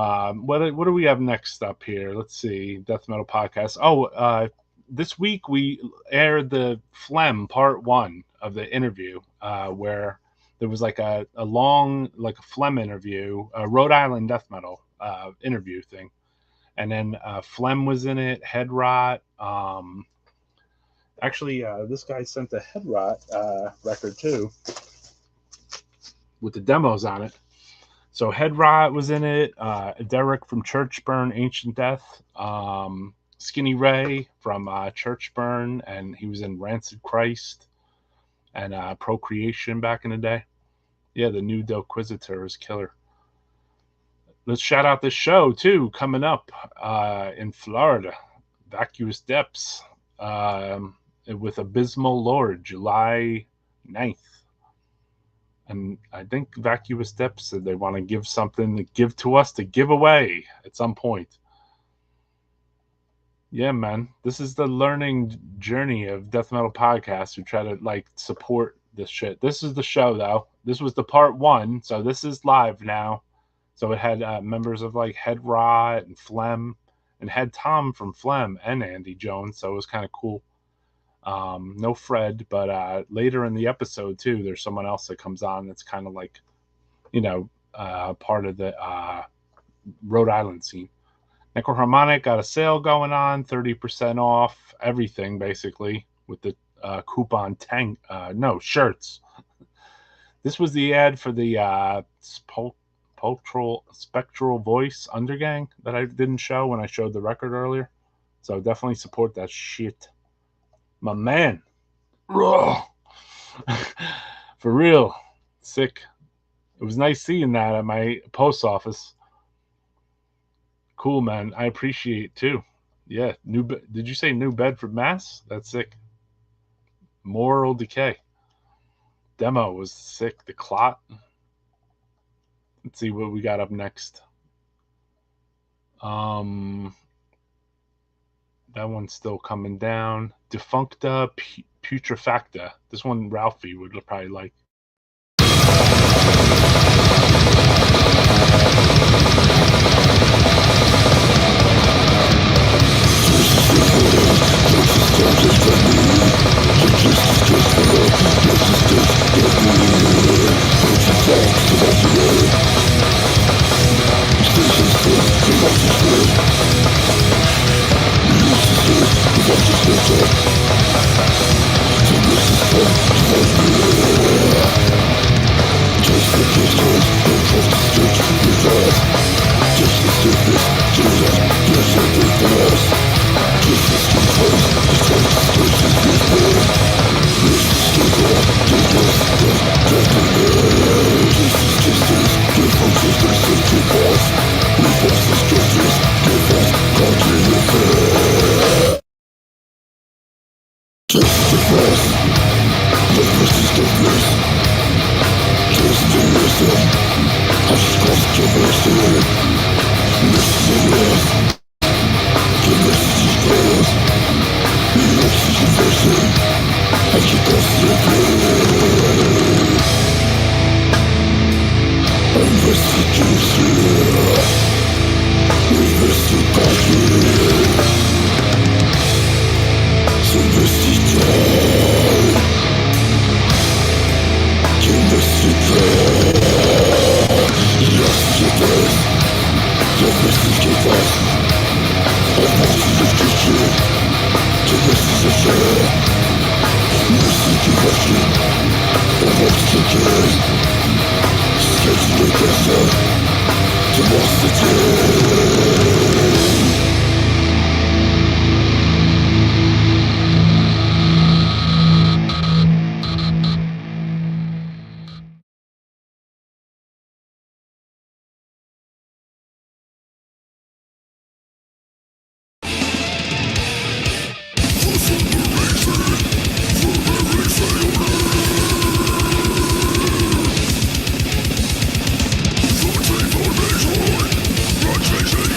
what do we have next up here? Let's see, Death Metal Podcast. Oh, this week we aired the Phlegm Part 1 of the interview where there was like a long, like a Flem interview, a Rhode Island death metal interview thing. And then Flem was in it, Head Rot. Actually, this guy sent the Head Rot record too, with the demos on it. So Head Rot was in it. Derek from Churchburn, Ancient Death. Skinny Ray from Churchburn, and he was in Rancid Christ and Procreation back in the day. Yeah, the new Delquisitor is killer. Let's shout out this show too, coming up in Florida, Vacuous Depths, with Abysmal Lord, July 9th. And I think Vacuous Depths said they want to give something to give to us to give away at some point. Yeah, man, this is the learning journey of death metal podcasts. We try to like support this shit. This is the show though. This was the part 1, so this is live now. So it had members of like Head Rot and Flem, and had Tom from Flem and Andy Jones. So it was kind of cool. No Fred, but later in the episode too, there's someone else that comes on that's kind of like, part of the Rhode Island scene. Necroharmonic got a sale going on, 30% off everything basically with the coupon shirts. This was the ad for the Spectral Voice Undergang that I didn't show when I showed the record earlier. So definitely support that shit. My man. For real. Sick. It was nice seeing that at my post office. Cool, man. I appreciate it too. Yeah. Did you say New Bedford, Mass? That's sick. Moral Decay. Demo was sick. The Clot. Let's see what we got up next. That one's still coming down. Defuncta Putrefacta. This one Ralphie would probably like. Rotation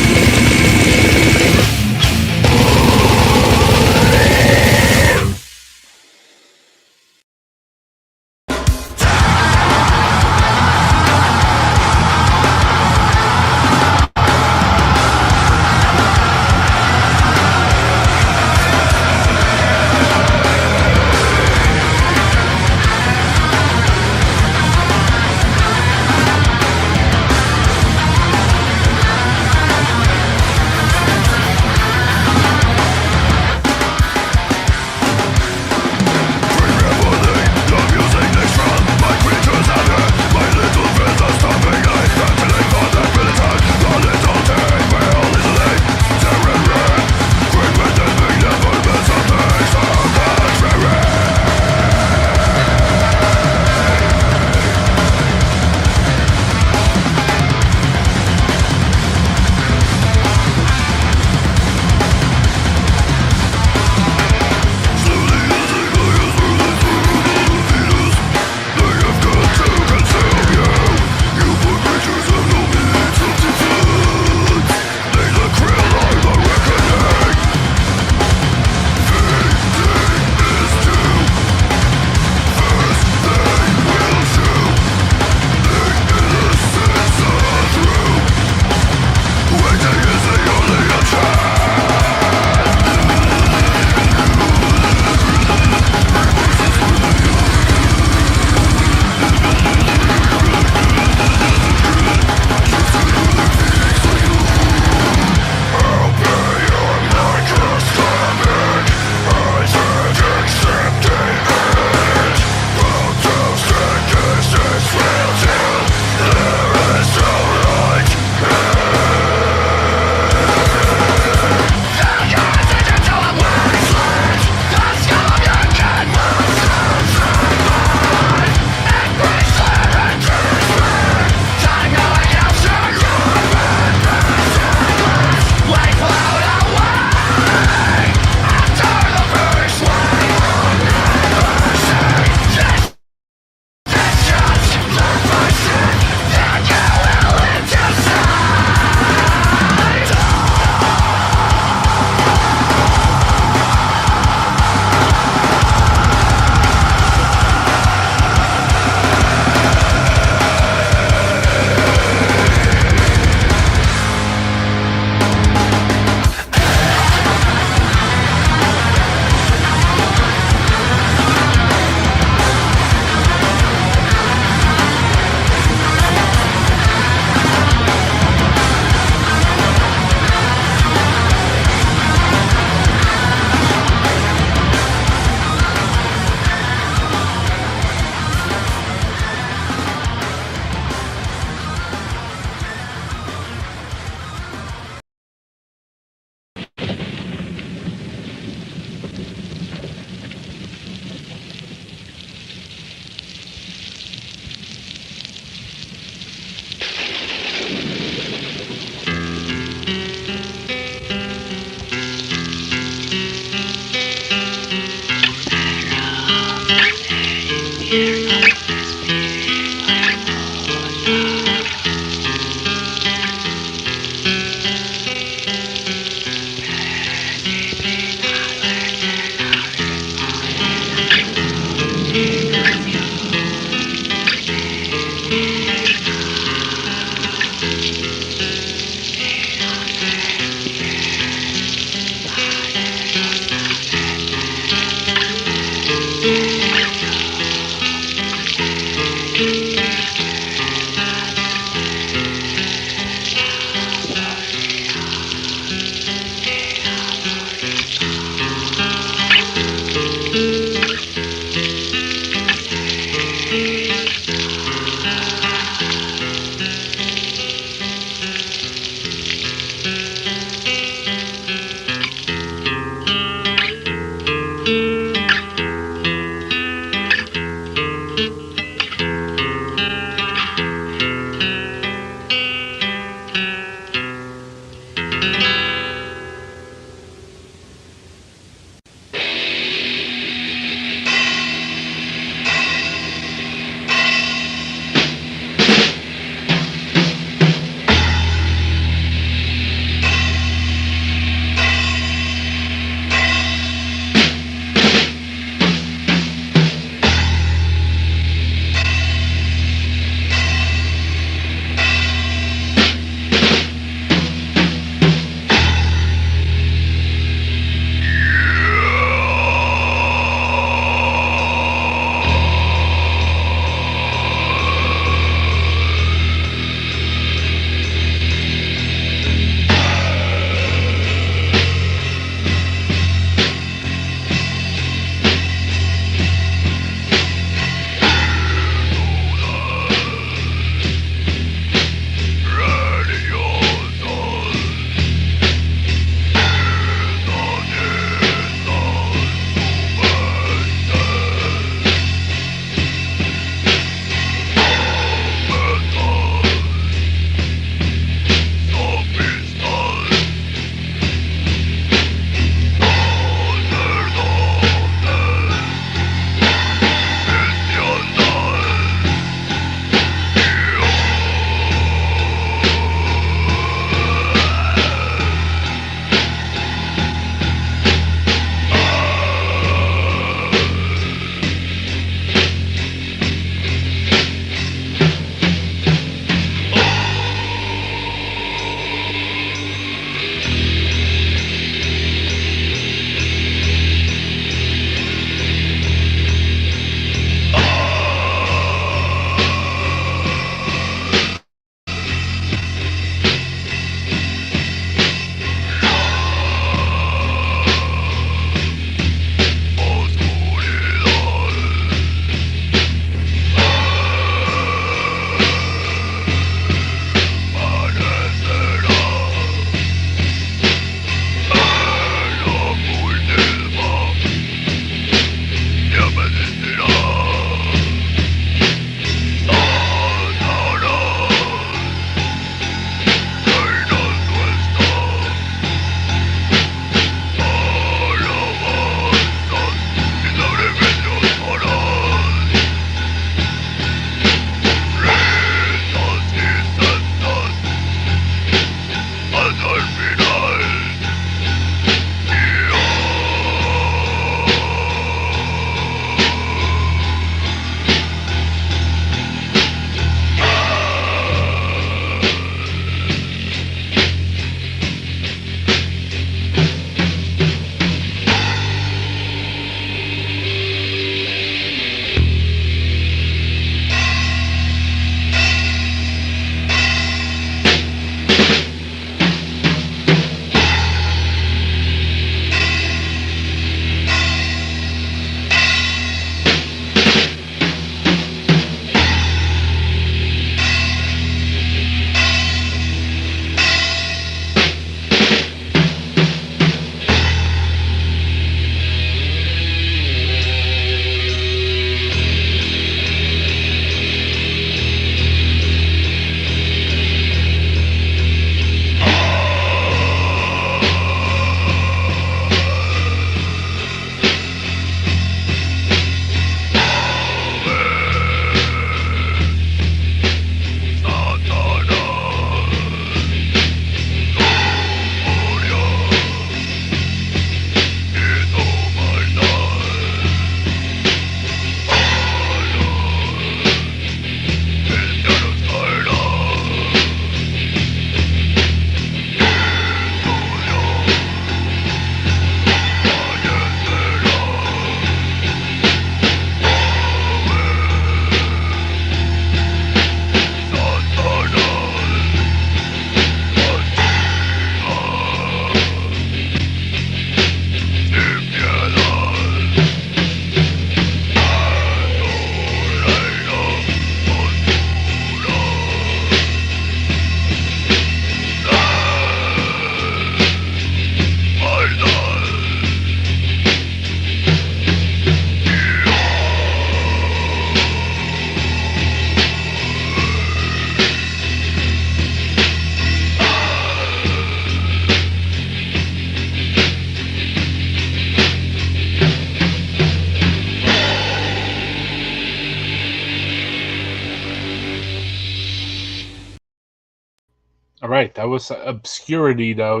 All right, that was obscurity, though.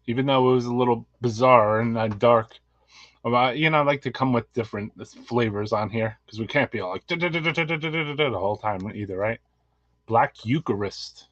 Even though it was a little bizarre and dark. I like to come with different flavors on here because we can't be all like the whole time either, right? Black Eucharist.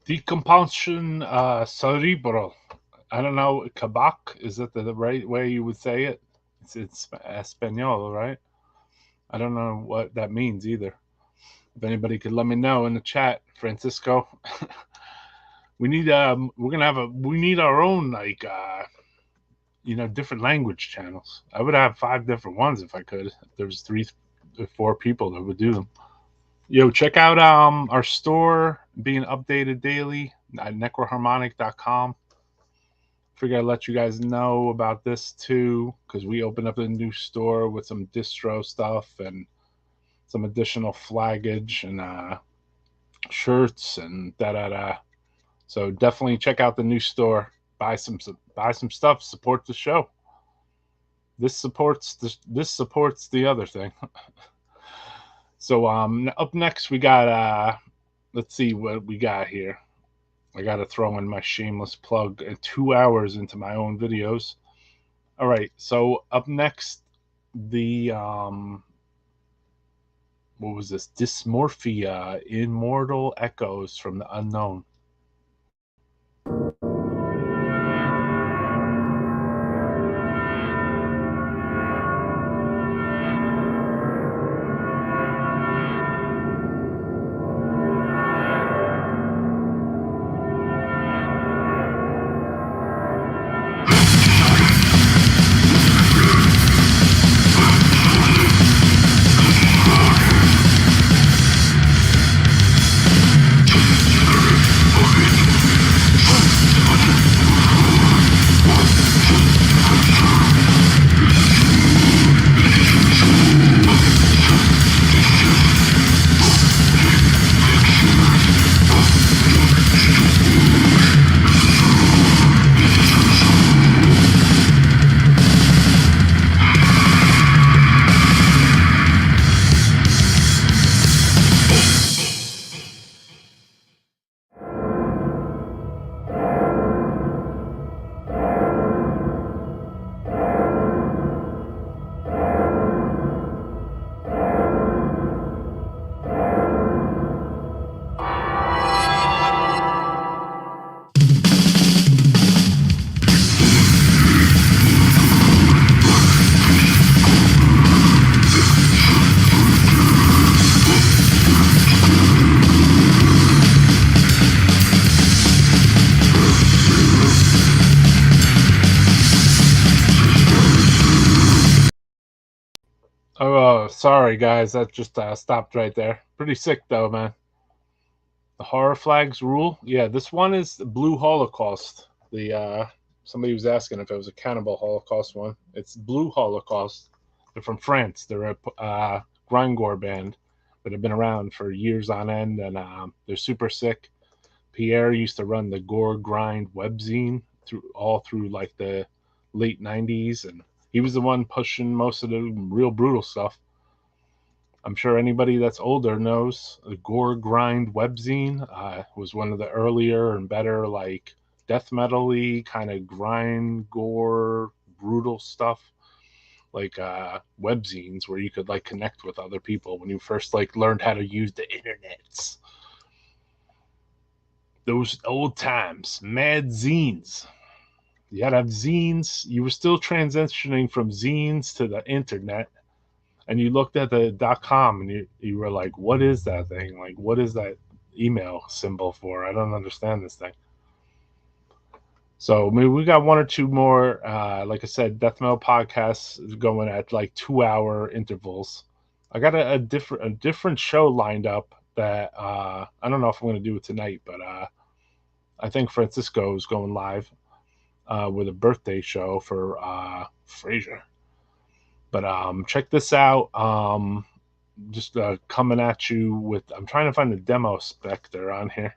Decompunction cerebral. I don't know. Kabak, is that the right way you would say it? It's Espanol, right? I don't know what that means either. If anybody could let me know in the chat, Francisco. We need we need our own different language channels. I would have 5 different ones if I could. If there was 3 or 4 people that would do them. Yo, check out our store being updated daily at necroharmonic.com. Figure I'd let you guys know about this too, because we opened up a new store with some distro stuff and some additional flaggage and shirts and da. So definitely check out the new store. Buy some stuff. Support the show. This supports the other thing. So up next we got let's see what we got here. I got to throw in my shameless plug 2 hours into my own videos. All right, so up next, the what was this? Dysmorphia, Immortal Echoes from the Unknown. Oh, sorry guys, that just stopped right there. Pretty sick though, man. The horror flags rule. Yeah, this one is the Blue Holocaust. The somebody was asking if it was a Cannibal Holocaust one. It's Blue Holocaust. They're from France. They're a grindcore band that have been around for years on end, and they're super sick. Pierre used to run the Gore Grind webzine through like the late '90s, and he was the one pushing most of the real brutal stuff. I'm sure anybody that's older knows the Gore Grind webzine was one of the earlier and better like death metal-y kind of grind gore brutal stuff, like webzines where you could like connect with other people when you first like learned how to use the internets. Those old times, mad zines. You had to have zines. You were still transitioning from zines to the internet, and you looked at the .com and you were like, what is that thing? Like, what is that email symbol for? I don't understand this thing. So maybe we got 1 or 2 more, like I said, death metal podcasts going at like 2-hour intervals. I got a different show lined up that I don't know if I'm going to do it tonight, but I think Francisco is going live with a birthday show for Fraser. But check this out. Just coming at you with, I'm trying to find the demo specter on here.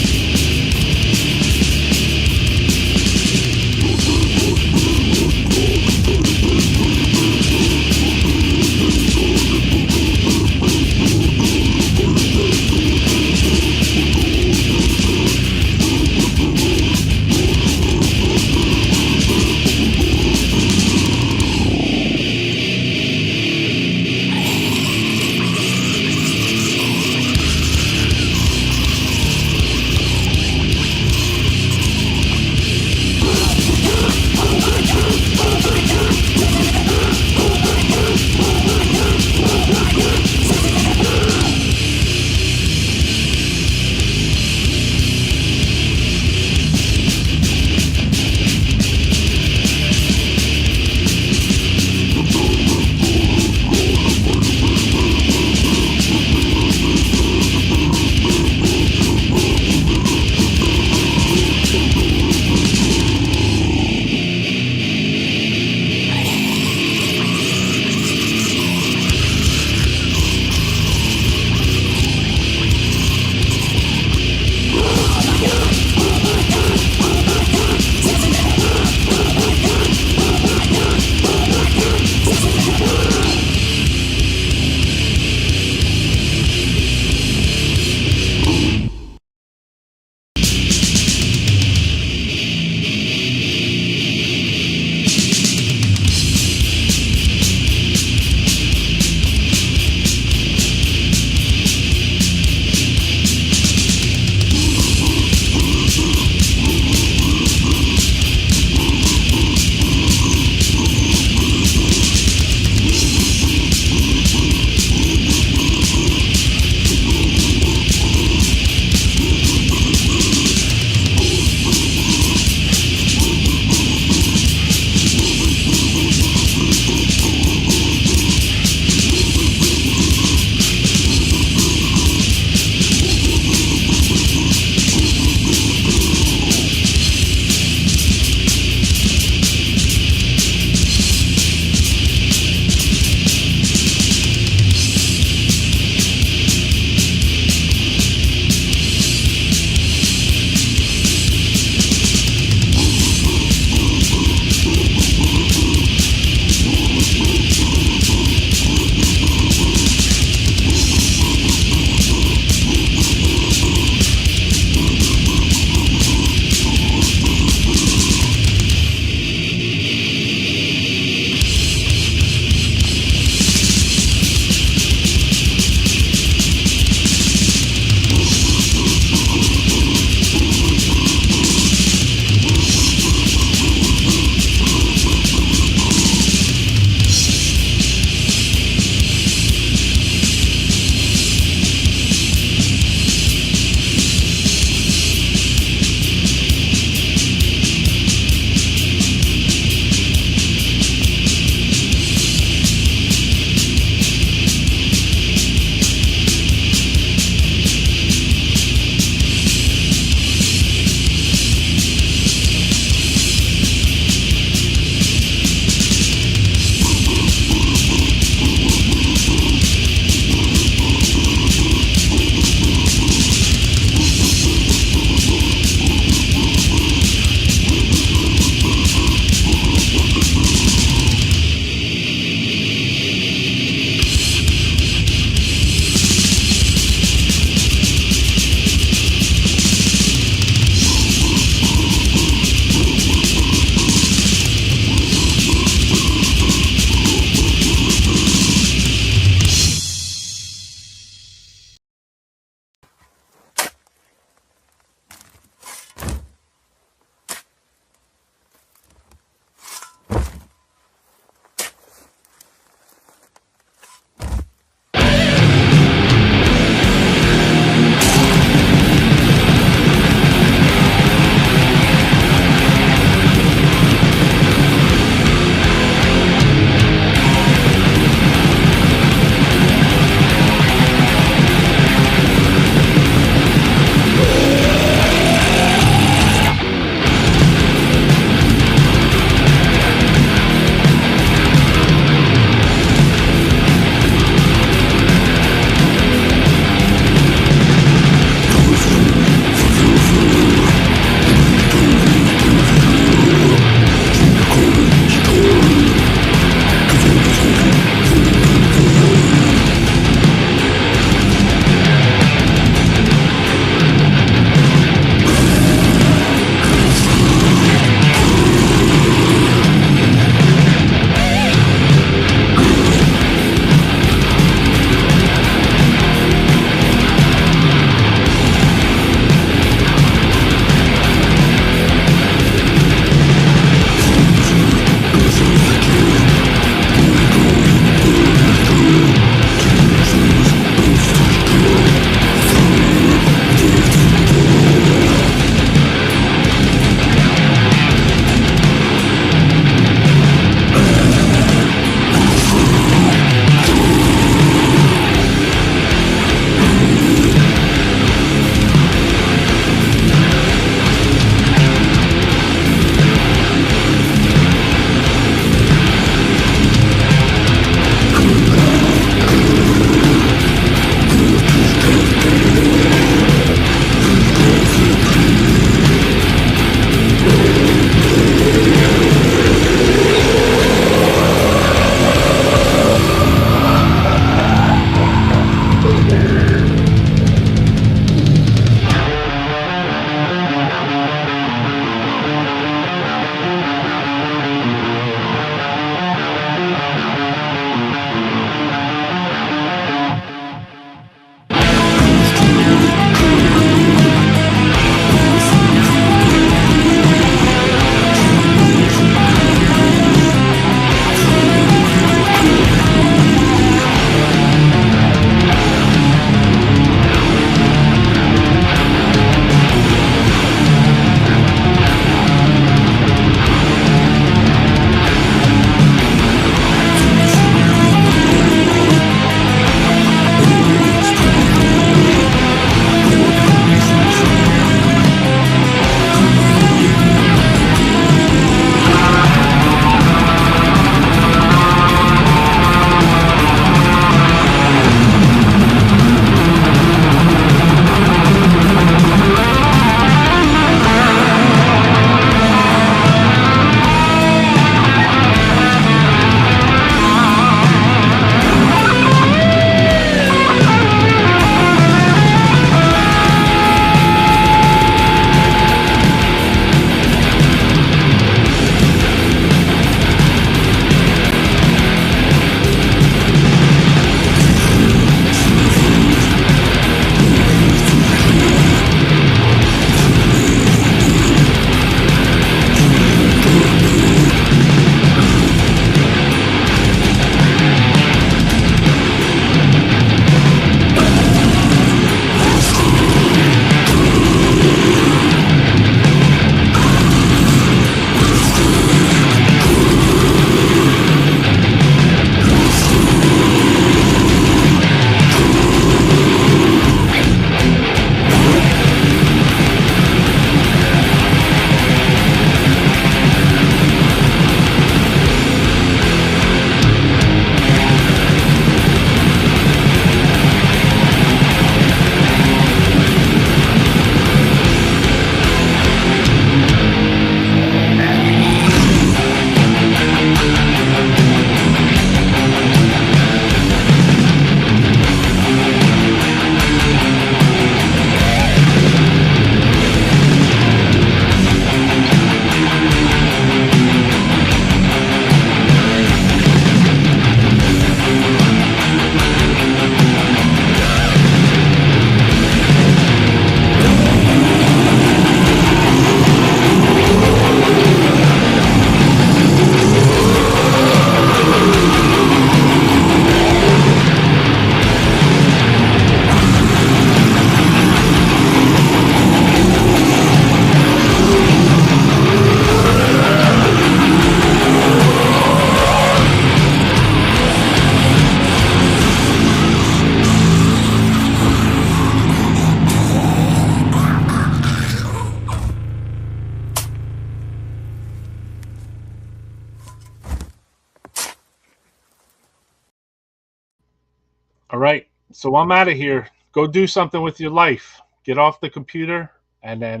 All right. So I'm out of here. Go do something with your life. Get off the computer and then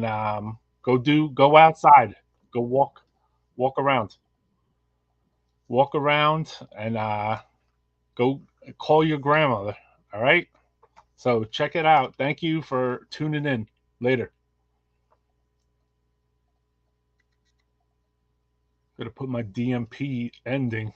go outside. Go walk around. Walk around and go call your grandmother. All right? So check it out. Thank you for tuning in. Later. Gotta put my DMP ending.